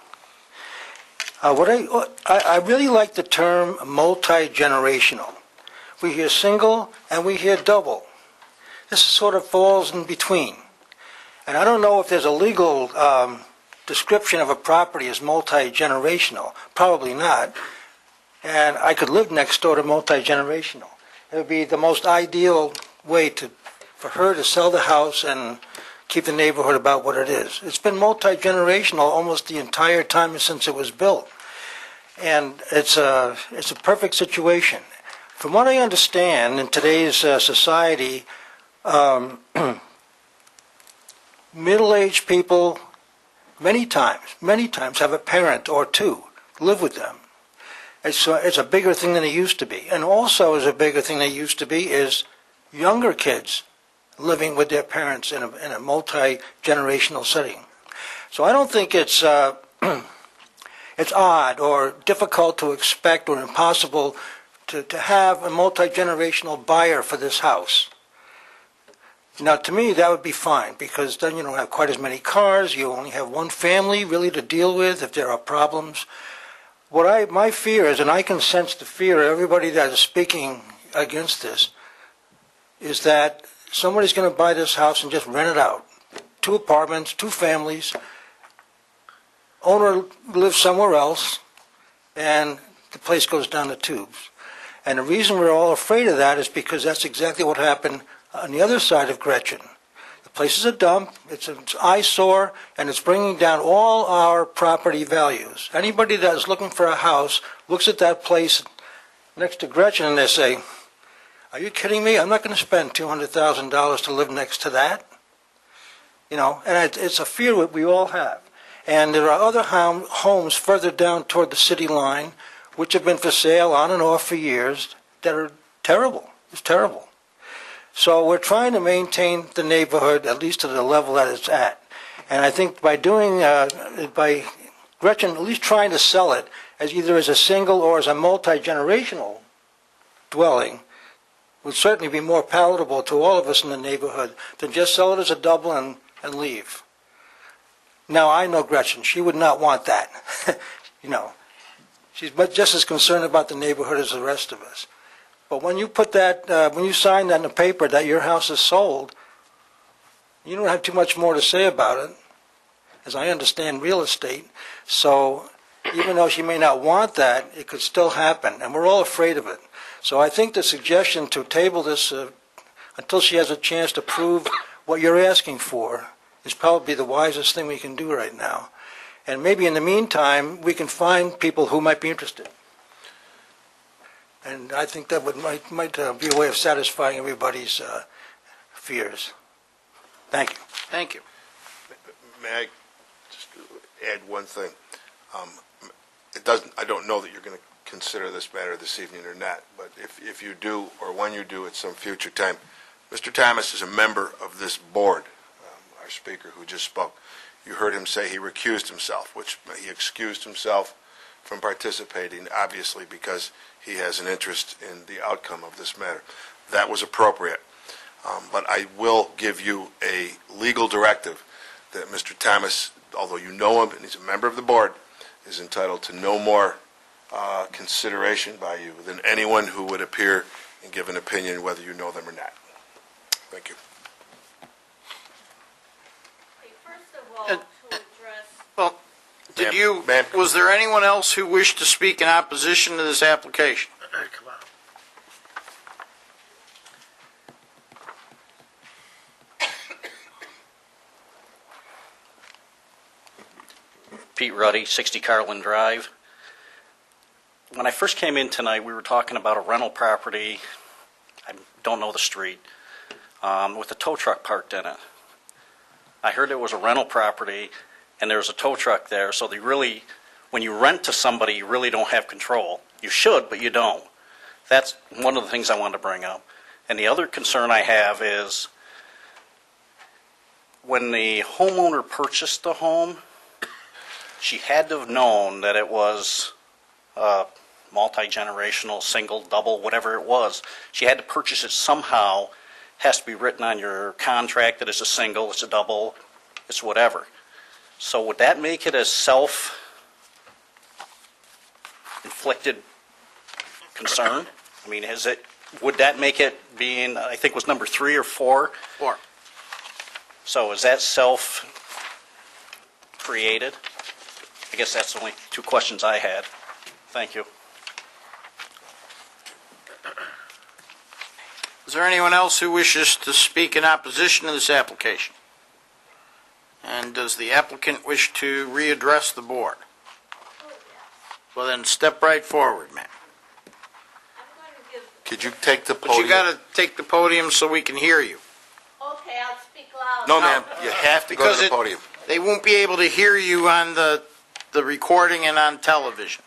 I really like the term multi-generational. We hear single and we hear double. This sort of falls in between. And I don't know if there's a legal description of a property as multi-generational. Probably not. And I could live next door to multi-generational. It would be the most ideal way for her to sell the house and keep the neighborhood about what it is. It's been multi-generational almost the entire time since it was built. And it's a perfect situation. From what I understand, in today's society, middle-aged people many times have a parent or two live with them. It's a bigger thing than it used to be. And also is a bigger thing than it used to be is younger kids living with their parents in a multi-generational setting. So I don't think it's it's odd or difficult to expect or impossible to have a multi-generational buyer for this house. Now, to me, that would be fine, because then you don't have quite as many cars. You only have one family really to deal with if there are problems. My fear is, and I can sense the fear of everybody that is speaking against this, is that somebody's going to buy this house and just rent it out. 2 apartments, 2 families, owner lives somewhere else, and the place goes down the tubes. And the reason we're all afraid of that is because that's exactly what happened on the other side of Gretchen. The place is a dump, it's an eyesore, and it's bringing down all our property values. Anybody that is looking for a house looks at that place next to Gretchen and they say, "Are you kidding me? I'm not going to spend $200,000 to live next to that." And it's a fear that we all have. And there are other homes further down toward the city line, which have been for sale on and off for years, that are terrible. It's terrible. So we're trying to maintain the neighborhood at least to the level that it's at. And I think by Gretchen at least trying to sell it as either as a single or as a multi-generational dwelling would certainly be more palatable to all of us in the neighborhood than just sell it as a double and leave. Now, I know Gretchen. She would not want that. She's just as concerned about the neighborhood as the rest of us. But when you put that, when you sign that in the paper that your house is sold, you don't have too much more to say about it, as I understand real estate. So even though she may not want that, it could still happen, and we're all afraid of it. So I think the suggestion to table this until she has a chance to prove what you're asking for is probably the wisest thing we can do right now. And maybe in the meantime, we can find people who might be interested. And I think that might be a way of satisfying everybody's fears. Thank you. Thank you. May I just add one thing? I don't know that you're going to consider this matter this evening or not, but if you do, or when you do at some future time, Mr. Thomas is a member of this board, our speaker who just spoke. You heard him say he recused himself, which he excused himself from participating, obviously because he has an interest in the outcome of this matter. That was appropriate. But I will give you a legal directive that Mr. Thomas, although you know him and he's a member of the board, is entitled to no more consideration by you than anyone who would appear and give an opinion whether you know them or not. Thank you. First of all, to address... Well, was there anyone else who wished to speak in opposition to this application? Pete Ruddy, 60 Carlin Drive. When I first came in tonight, we were talking about a rental property, I don't know the street, with a tow truck parked in it. I heard it was a rental property and there was a tow truck there, so they really, when you rent to somebody, you really don't have control. You should, but you don't. That's one of the things I wanted to bring up. And the other concern I have is when the homeowner purchased the home, she had to have known that it was multi-generational, single, double, whatever it was. She had to purchase it somehow. Has to be written on your contract that it's a single, it's a double, it's whatever. So would that make it a self-inflicted concern? I mean, would that make it being, I think was number 3 or 4? 4. So is that self-created? I guess that's the only 2 questions I had. Thank you. Is there anyone else who wishes to speak in opposition to this application? And does the applicant wish to readdress the board? Well, then step right forward, ma'am. Could you take the But podium? you got to take the podium so we can hear you. Okay, I'll speak loud. No, ma'am, you have to go to the podium. They won't be able to hear you on the recording and on television.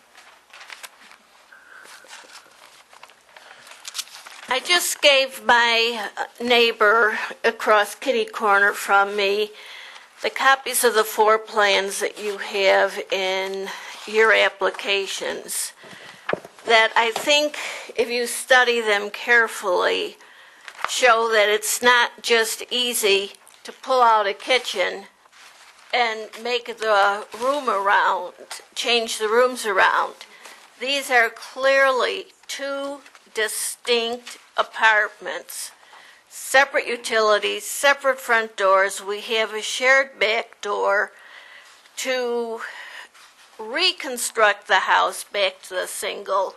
I just gave my neighbor across kitty corner from me the copies of the 4 plans that you have in your applications that I think, if you study them carefully, show that it's not just easy to pull out a kitchen and make the room around, change the rooms around. These are clearly 2 distinct apartments, separate utilities, separate front doors. We have a shared back door. To reconstruct the house back to the single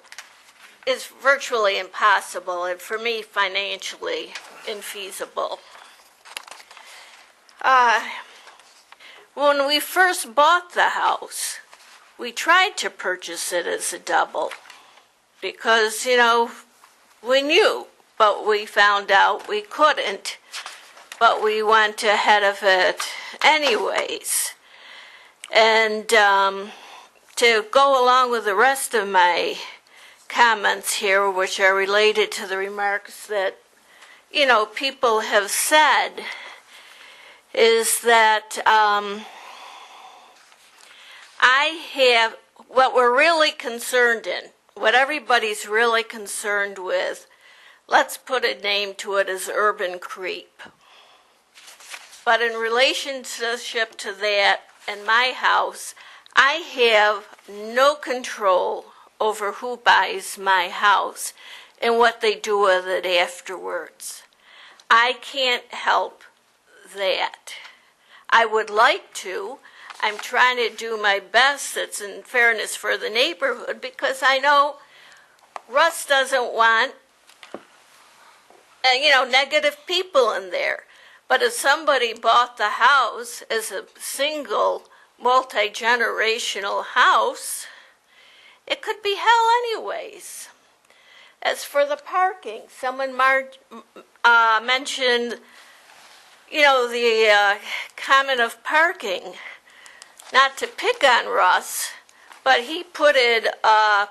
is virtually impossible, and for me, financially infeasible. When we first bought the house, we tried to purchase it as a double because, we knew, but we found out we couldn't, but we went ahead of it anyways. And to go along with the rest of my comments here, which are related to the remarks that, people have said, is that what we're really concerned in, what everybody's really concerned with, let's put a name to it as urban creep. But in relationship to that and my house, I have no control over who buys my house and what they do with it afterwards. I can't help that. I would like to. I'm trying to do my best. That's in fairness for the neighborhood because I know Russ doesn't want, negative people in there. But if somebody bought the house as a single, multi-generational house, it could be hell anyways. As for the parking, someone mentioned, the comment of parking. Not to pick on Russ, but he poured a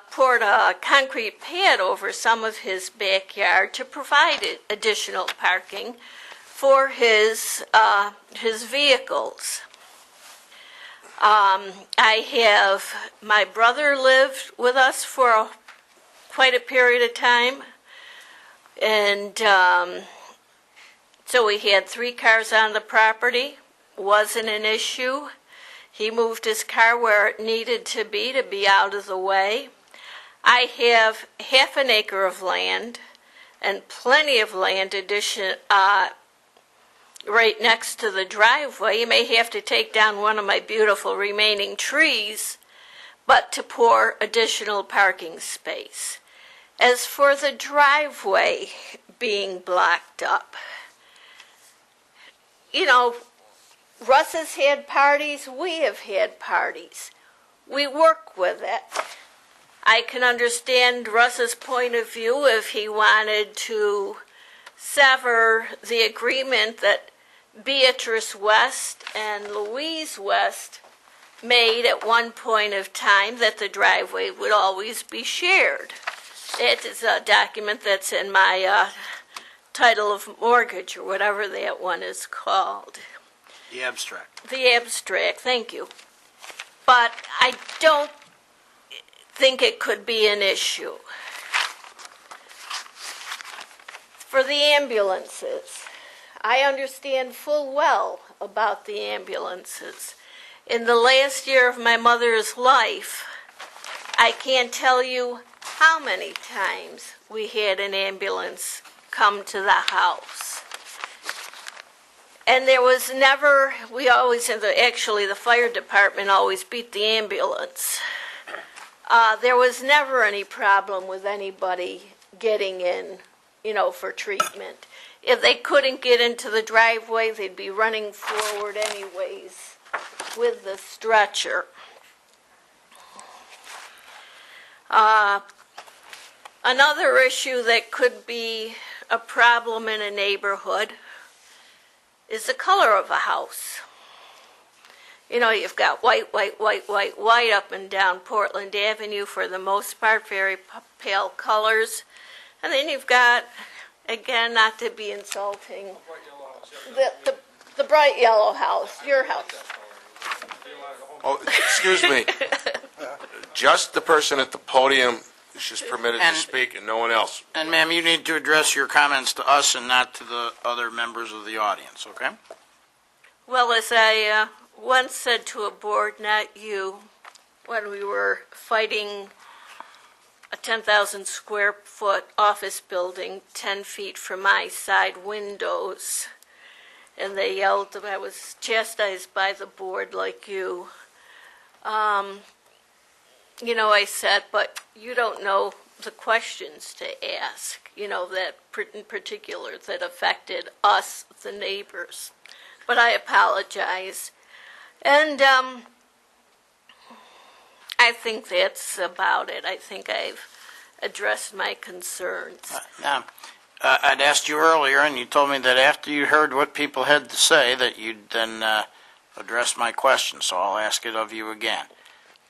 concrete pad over some of his backyard to provide additional parking for his vehicles. My brother lived with us for quite a period of time, and so we had 3 cars on the property. Wasn't an issue. He moved his car where it needed to be out of the way. I have half an acre of land and plenty of land addition right next to the driveway. You may have to take down one of my beautiful remaining trees, but to pour additional parking space. As for the driveway being blocked up, Russ has had parties, we have had parties. We work with it. I can understand Russ's point of view if he wanted to sever the agreement that Beatrice West and Louise West made at one point of time, that the driveway would always be shared. It is a document that's in my title of mortgage, or whatever that one is called. The abstract. The abstract, thank you. But I don't think it could be an issue. For the ambulances, I understand full well about the ambulances. In the last year of my mother's life, I can't tell you how many times we had an ambulance come to the house. And there was never, the fire department always beat the ambulance. There was never any problem with anybody getting in, for treatment. If they couldn't get into the driveway, they'd be running forward anyways with the stretcher. Another issue that could be a problem in a neighborhood is the color of a house. You've got white up and down Portland Avenue, for the most part, very pale colors. And then you've got, again, not to be insulting, the bright yellow house, your house. Oh, excuse me. Just the person at the podium is just permitted to speak, and no one else. And ma'am, you need to address your comments to us and not to the other members of the audience, okay? Well, as I once said to a board, not you, when we were fighting a 10,000 square foot office building 10 feet from my side windows, and they yelled that I was chastised by the board like you. I said, but you don't know the questions to ask, that in particular that affected us, the neighbors. But I apologize. And I think that's about it. I think I've addressed my concerns. Now, I'd asked you earlier, and you told me that after you heard what people had to say, that you'd then address my question, so I'll ask it of you again.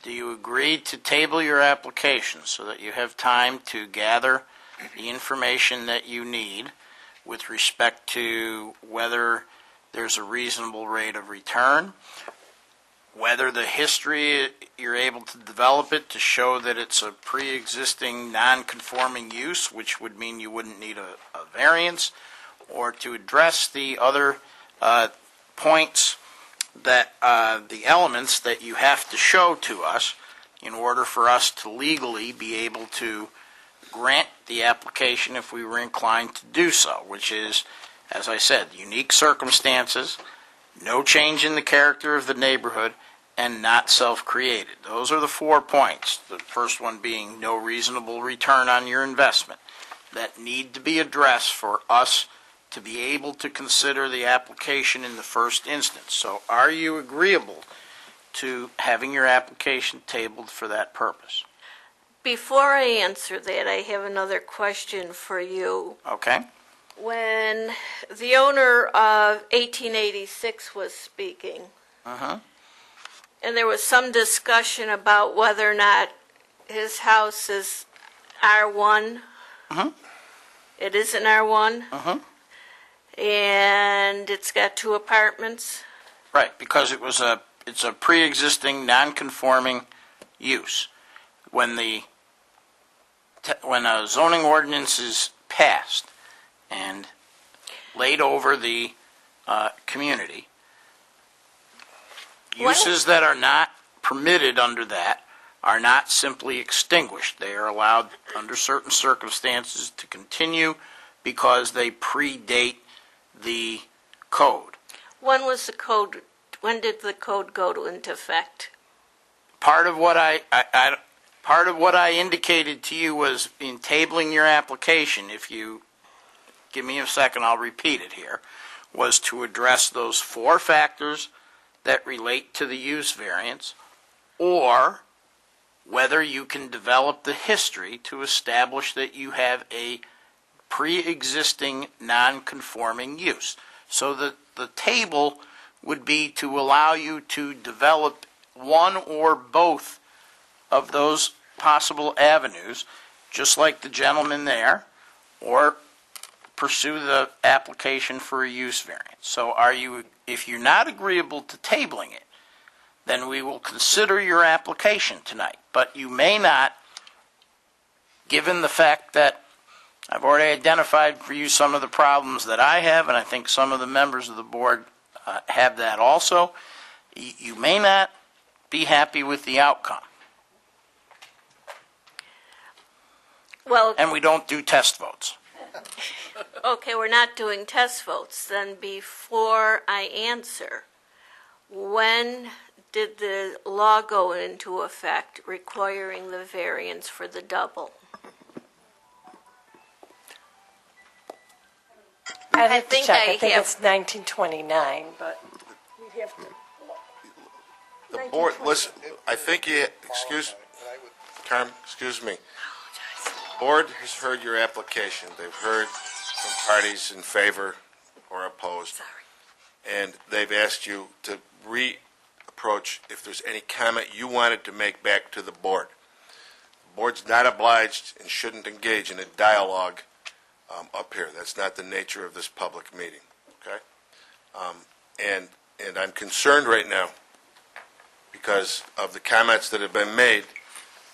Do you agree to table your application so that you have time to gather the information that you need with respect to whether there's a reasonable rate of return, whether the history, you're able to develop it to show that it's a pre-existing non-conforming use, which would mean you wouldn't need a variance, or to address the other points that the elements that you have to show to us in order for us to legally be able to grant the application if we were inclined to do so, which is, as I said, unique circumstances, no change in the character of the neighborhood, and not self-created. Those are the 4 points. The first one being no reasonable return on your investment that need to be addressed for us to be able to consider the application in the first instance. So are you agreeable to having your application tabled for that purpose? Before I answer that, I have another question for you. Okay? When the owner of 1886 was speaking, Uh-huh. and there was some discussion about whether or not his house is R1. Uh-huh. It is an R1, Uh-huh. and it's got 2 apartments. Right, because it's a pre-existing, non-conforming use. When a zoning ordinance is passed and laid over the community, uses that are not permitted under that are not simply extinguished. They are allowed, under certain circumstances, to continue because they predate the code. When did the code go into effect? Part of what I indicated to you was in tabling your application, if you give me a second, I'll repeat it here, was to address those 4 factors that relate to the use variance, or whether you can develop the history to establish that you have a pre-existing non-conforming use. So the table would be to allow you to develop one or both of those possible avenues, just like the gentleman there, or pursue the application for a use variance. So if you're not agreeable to tabling it, then we will consider your application tonight. But you may not, given the fact that I've already identified for you some of the problems that I have, and I think some of the members of the board have that also, you may not be happy with the outcome. Well, and we don't do test votes. Okay, we're not doing test votes. Then before I answer, when did the law go into effect requiring the variance for the double? I'd have to think check. I I think have- it's 1929, but we'd have to. The board, listen, I think Carm, excuse me. Board has heard your application. They've heard from parties in favor or opposed. And they've asked you to reapproach if there's any comment you wanted to make back to the board. The board's not obliged and shouldn't engage in a dialogue up here. That's not the nature of this public meeting, okay? And I'm concerned right now because of the comments that have been made.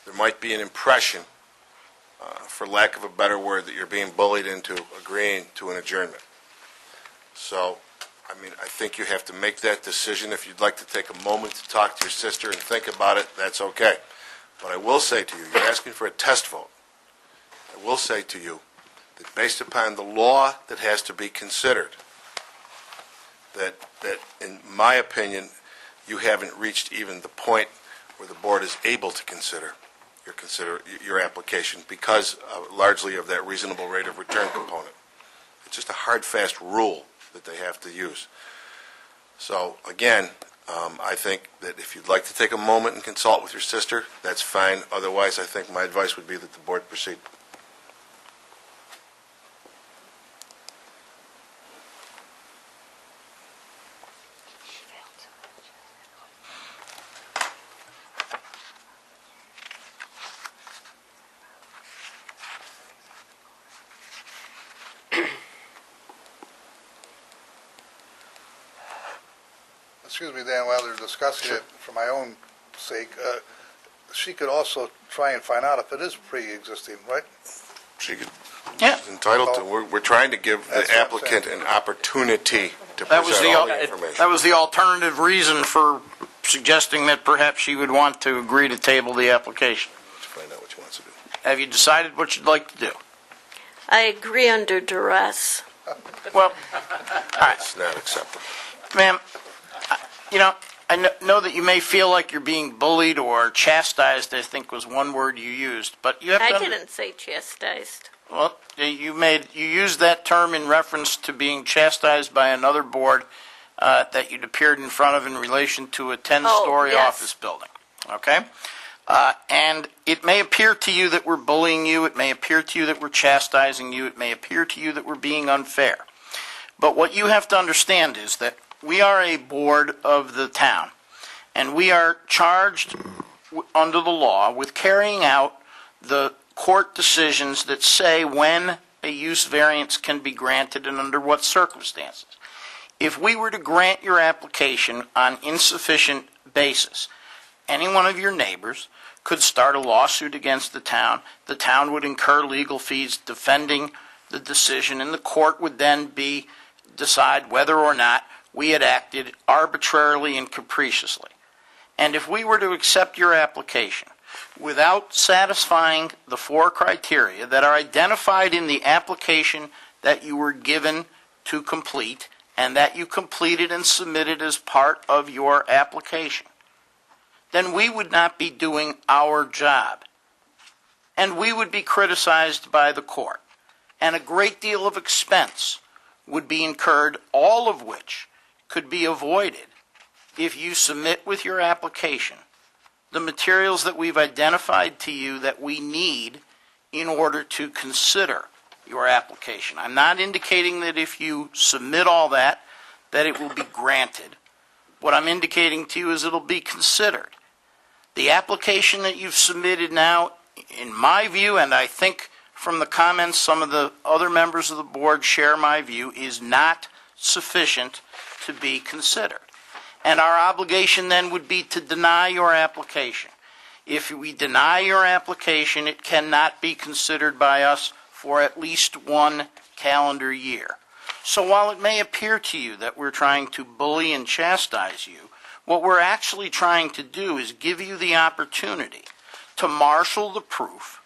There might be an impression, for lack of a better word, that you're being bullied into agreeing to an adjournment. So, I mean, I think you have to make that decision. If you'd like to take a moment to talk to your sister and think about it, that's okay. But I will say to you, you're asking for a test vote. I will say to you that based upon the law that has to be considered, that in my opinion, you haven't reached even the point where the board is able to consider your application because largely of that reasonable rate of return component. It's just a hard, fast rule that they have to use. So, again, I think that if you'd like to take a moment and consult with your sister, that's fine. Otherwise, I think my advice would be that the board proceed. Excuse me, Dan, while they're discussing it, for my own sake, she could also try and find out if it is pre-existing, right? She could, Yeah. she's entitled to. We're trying to give That's the what I'm applicant an opportunity to That was present all the that information. was the alternative reason for suggesting that perhaps she would want to agree to table the application. Let's find out what she wants to do. Have you decided what you'd like to do? I agree under duress. Well, It's not acceptable. ma'am, know that you may feel like you're being bullied or chastised, I think was one word you used, but you have to... I didn't say chastised. Well, you used that term in reference to being chastised by another board that you'd appeared in front of in relation to a 10-story yes. office building, okay? And it may appear to you that we're bullying you, it may appear to you that we're chastising you, it may appear to you that we're being unfair. But what you have to understand is that we are a board of the town, and we are charged under the law with carrying out the court decisions that say when a use variance can be granted and under what circumstances. If we were to grant your application on insufficient basis, any one of your neighbors could start a lawsuit against the town. The town would incur legal fees defending the decision, and the court would then decide whether or not we had acted arbitrarily and capriciously. And if we were to accept your application without satisfying the 4 criteria that are identified in the application that you were given to complete and that you completed and submitted as part of your application, then we would not be doing our job. And we would be criticized by the court. And a great deal of expense would be incurred, all of which could be avoided if you submit with your application the materials that we've identified to you that we need in order to consider your application. I'm not indicating that if you submit all that it will be granted. What I'm indicating to you is it'll be considered. The application that you've submitted now, in my view, and I think from the comments some of the other members of the board share my view, is not sufficient to be considered. And our obligation then would be to deny your application. If we deny your application, it cannot be considered by us for at least 1 calendar year. So while it may appear to you that we're trying to bully and chastise you, what we're actually trying to do is give you the opportunity to marshal the proof,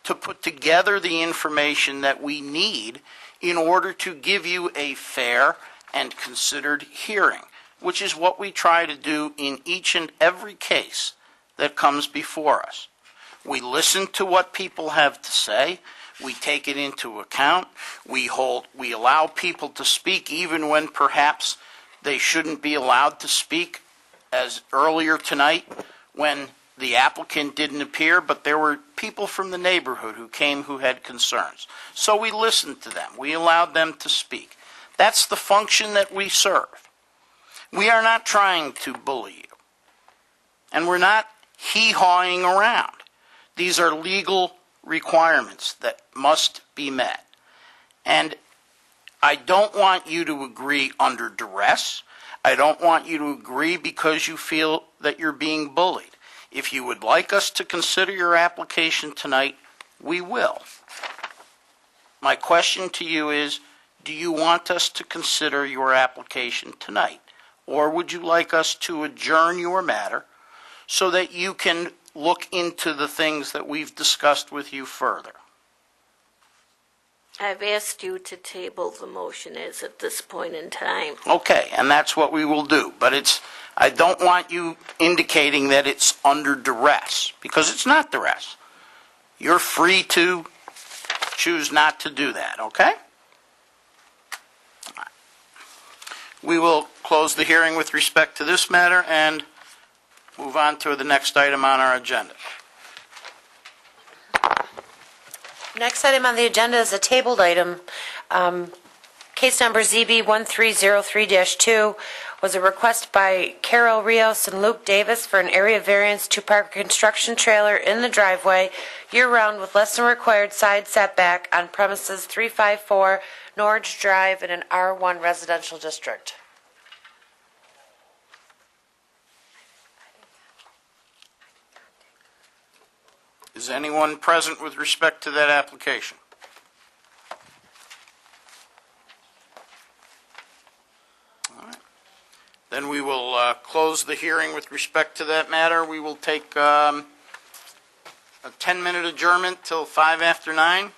to put together the information that we need in order to give you a fair and considered hearing, which is what we try to do in each and every case that comes before us. We listen to what people have to say. We take it into account. We allow people to speak even when perhaps they shouldn't be allowed to speak, as earlier tonight when the applicant didn't appear, but there were people from the neighborhood who came who had concerns. So we listened to them. We allowed them to speak. That's the function that we serve. We are not trying to bully you. And we're not hee-hawing around. These are legal requirements that must be met. And I don't want you to agree under duress. I don't want you to agree because you feel that you're being bullied. If you would like us to consider your application tonight, we will. My question to you is, do you want us to consider your application tonight? Or would you like us to adjourn your matter so that you can look into the things that we've discussed with you further? I've asked you to table the motion as at this point in time. Okay, and that's what we will do. But I don't want you indicating that it's under duress, because it's not duress. You're free to choose not to do that, okay? We will close the hearing with respect to this matter and move on to the next item on our agenda. Next item on the agenda is a tabled item. Case number ZB1303-2 was a request by Carol Rios and Luke Davis for an area variance to park a construction trailer in the driveway year-round with less than required side setback on premises 354 Norwich Drive in an R1 residential district. Is anyone present with respect to that application? All right. Then we will close the hearing with respect to that matter. We will take a 10-minute adjournment till 5 after 9.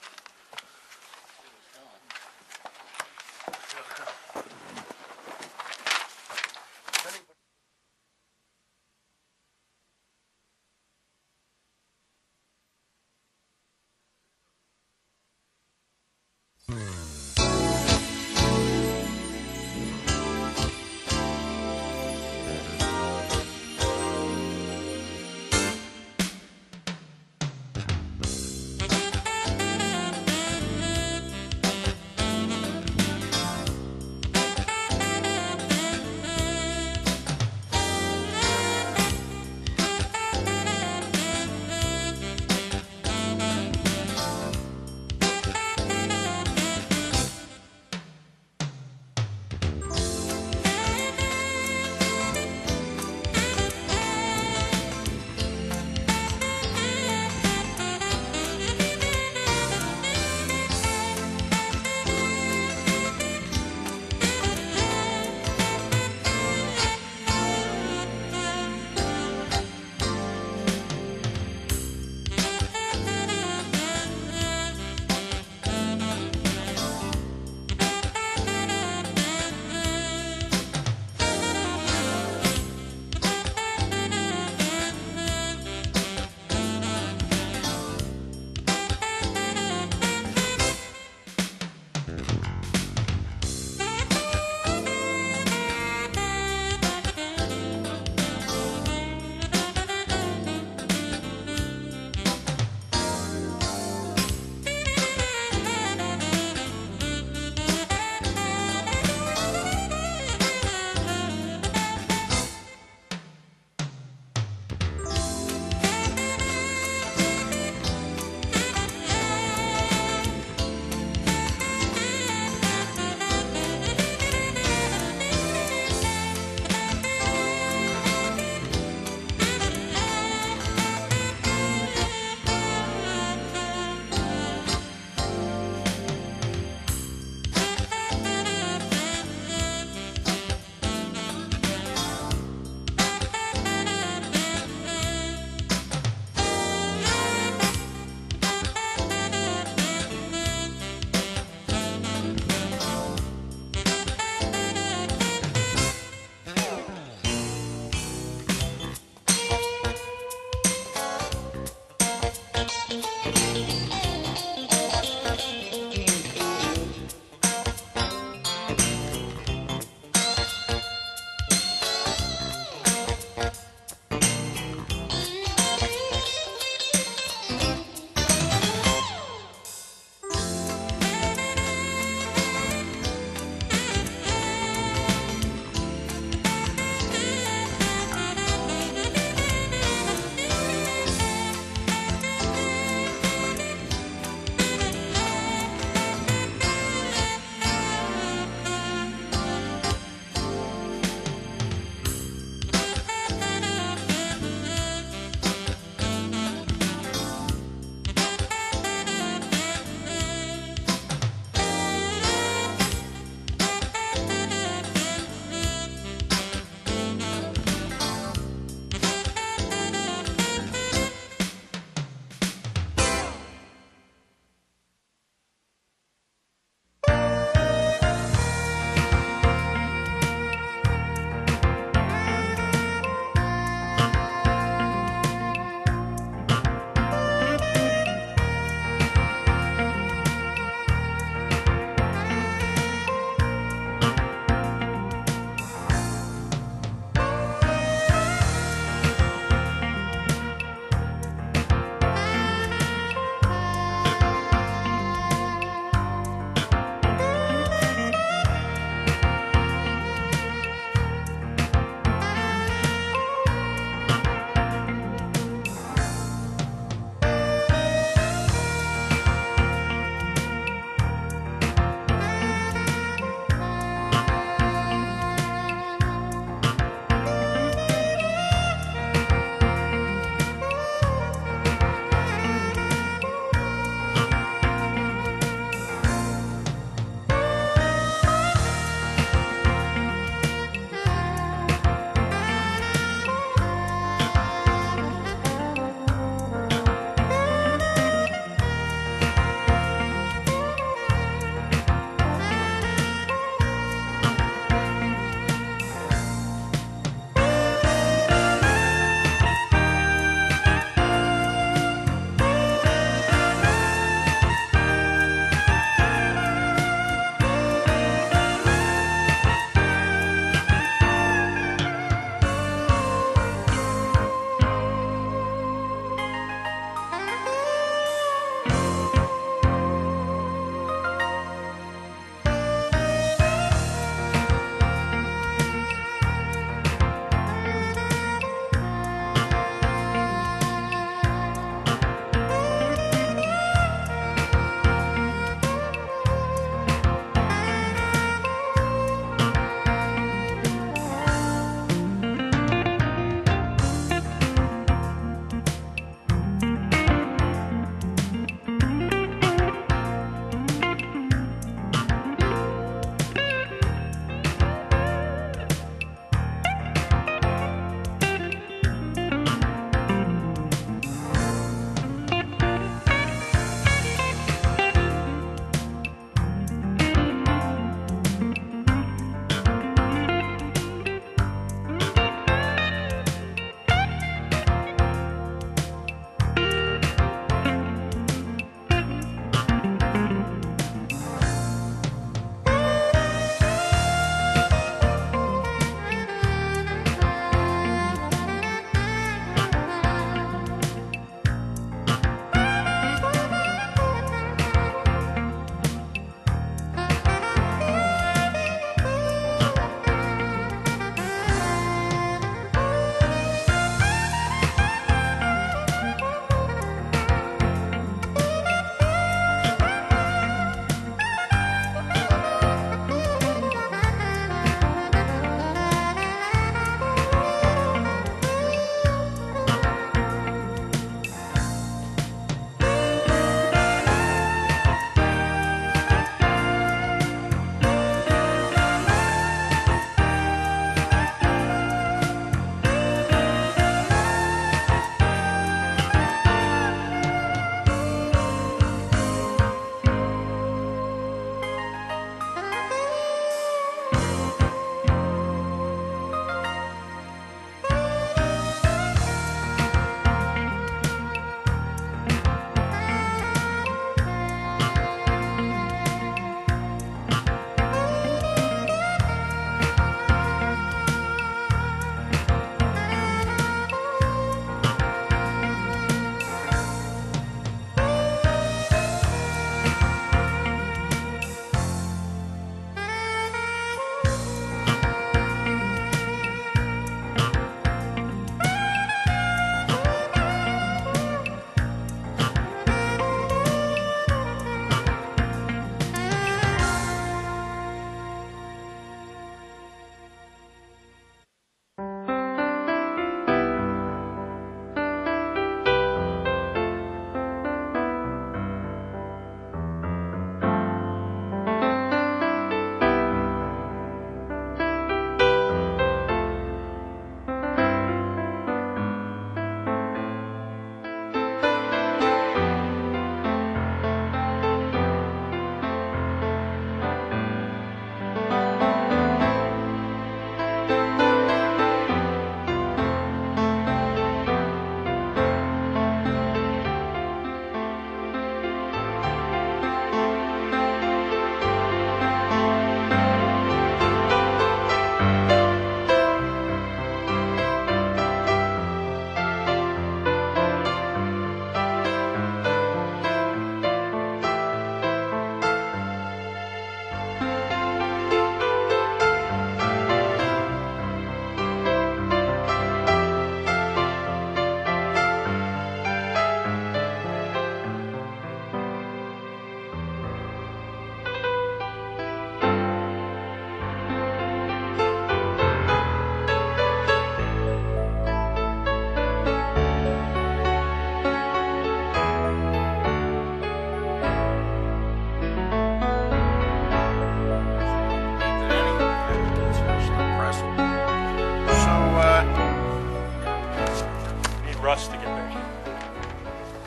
Russ to get there.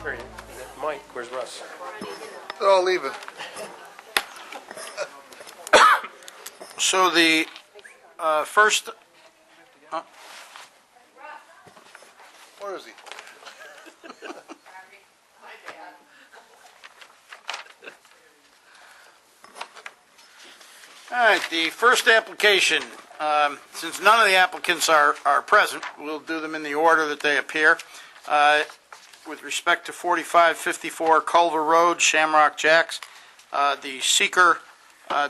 There he is. Mike, where's Russ? They're all leaving. So the first, Where is he? all right, the first application, since none of the applicants are present, we'll do them in the order that they appear. With respect to 4554 Culver Road, Shamrock Jacks, the seeker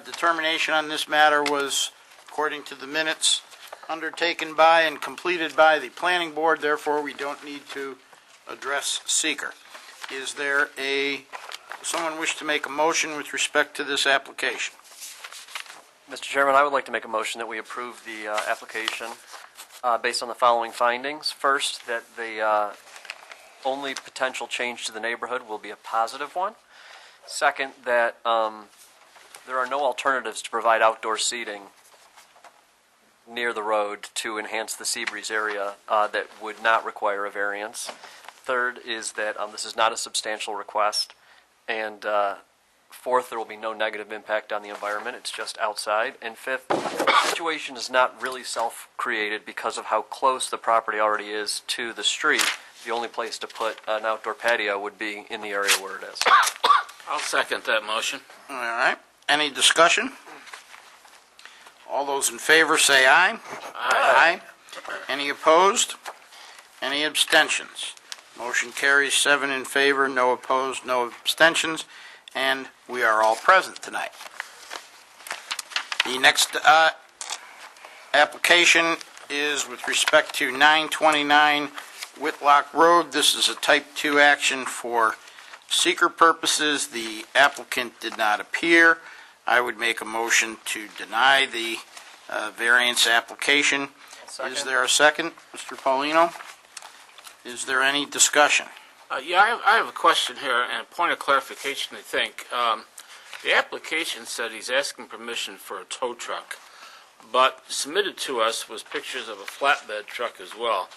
determination on this matter was, according to the minutes, undertaken by and completed by the planning board, therefore we don't need to address seeker. Is there someone wish to make a motion with respect to this application? Mr. Chairman, I would like to make a motion that we approve the application based on the following findings. First, that the only potential change to the neighborhood will be a positive one. Second, that there are no alternatives to provide outdoor seating near the road to enhance the Seabreeze area that would not require a variance. Third is that this is not a substantial request. And fourth, there will be no negative impact on the environment. It's just outside. And fifth, the situation is not really self-created because of how close the property already is to the street. The only place to put an outdoor patio would be in the area where it is. I'll second that motion. All right, any discussion? All those in favor say aye. Aye. Any opposed? Any abstentions? Motion carries 7 in favor, no opposed, no abstentions, and we are all present tonight. The next application is with respect to 929 Whitlock Road. This is a type 2 action for seeker purposes. The applicant did not appear. I would make a motion to deny the variance application. Second. Is there a second, Mr. Paulino? Is there any discussion? Yeah, I have a question here and a point of clarification, I think. The application said he's asking permission for a tow truck, but submitted to us was pictures of a flatbed truck as well.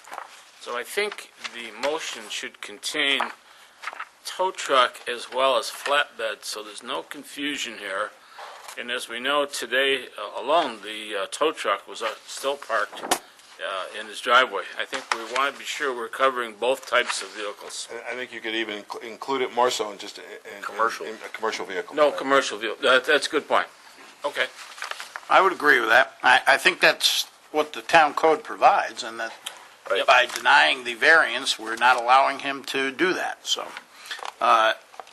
So I think the motion should contain tow truck as well as flatbed, so there's no confusion here. And as we know, today alone, the tow truck was still parked in his driveway. I think we want to be sure we're covering both types of vehicles. I think you could even include it more so in just in a commercial vehicle. No commercial vehicle. That's a good point. Okay. I would agree with that. I think that's what the town code provides, and that by denying the variance, we're not allowing him to do that. So,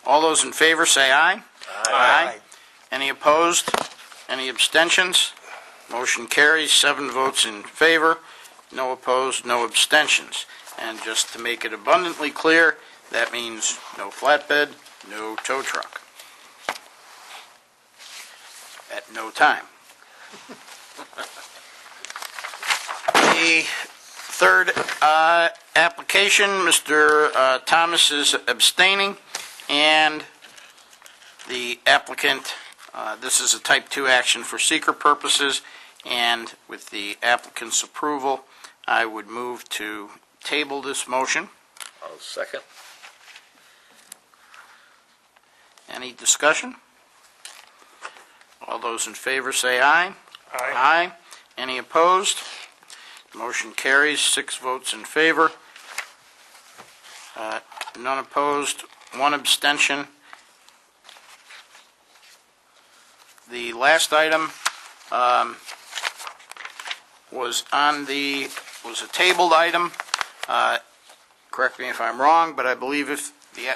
all those in favor say aye. Aye. Any opposed? Any abstentions? Motion carries, 7 votes in favor, no opposed, no abstentions. And just to make it abundantly clear, that means no flatbed, no tow truck. At no time. The third application, Mr. Thomas is abstaining, and the applicant, this is a type 2 action for seeker purposes, and with the applicant's approval, I would move to table this motion. I'll second. Any discussion? All those in favor say aye. Aye. Any opposed? Motion carries, 6 votes in favor, none opposed, 1 abstention. The last item was a tabled item. Correct me if I'm wrong, but I believe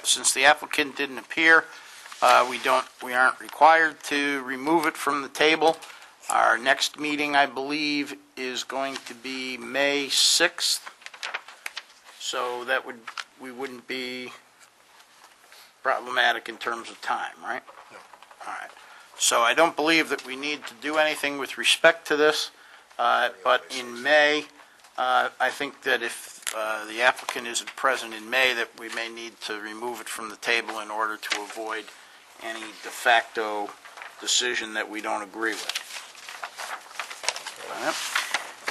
since the applicant didn't appear, we aren't required to remove it from the table. Our next meeting, I believe, is going to be May 6th. So we wouldn't be problematic in terms of time, right? No. All right. So I don't believe that we need to do anything with respect to this, but in May, I think that if the applicant isn't present in May, that we may need to remove it from the table in order to avoid any de facto decision that we don't agree with. All right.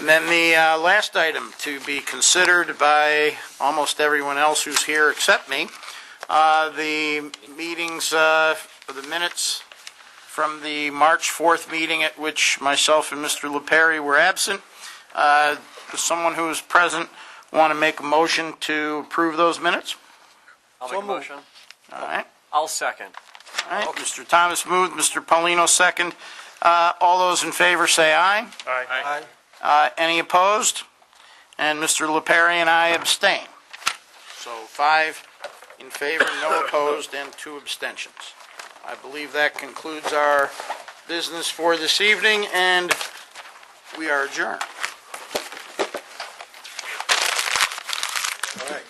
And then the last item to be considered by almost everyone else who's here except me, the meetings, the minutes from the March 4th meeting at which myself and Mr. LaPerry were absent. Does someone who is present want to make a motion to approve those minutes? I'll make a motion. All right. I'll second. All right. Mr. Thomas moved, Mr. Paulino second. All those in favor say aye. Aye. Any opposed? And Mr. LaPerry and I abstain. So 5 in favor, no opposed, and 2 abstentions. I believe that concludes our business for this evening, and we are adjourned. All right.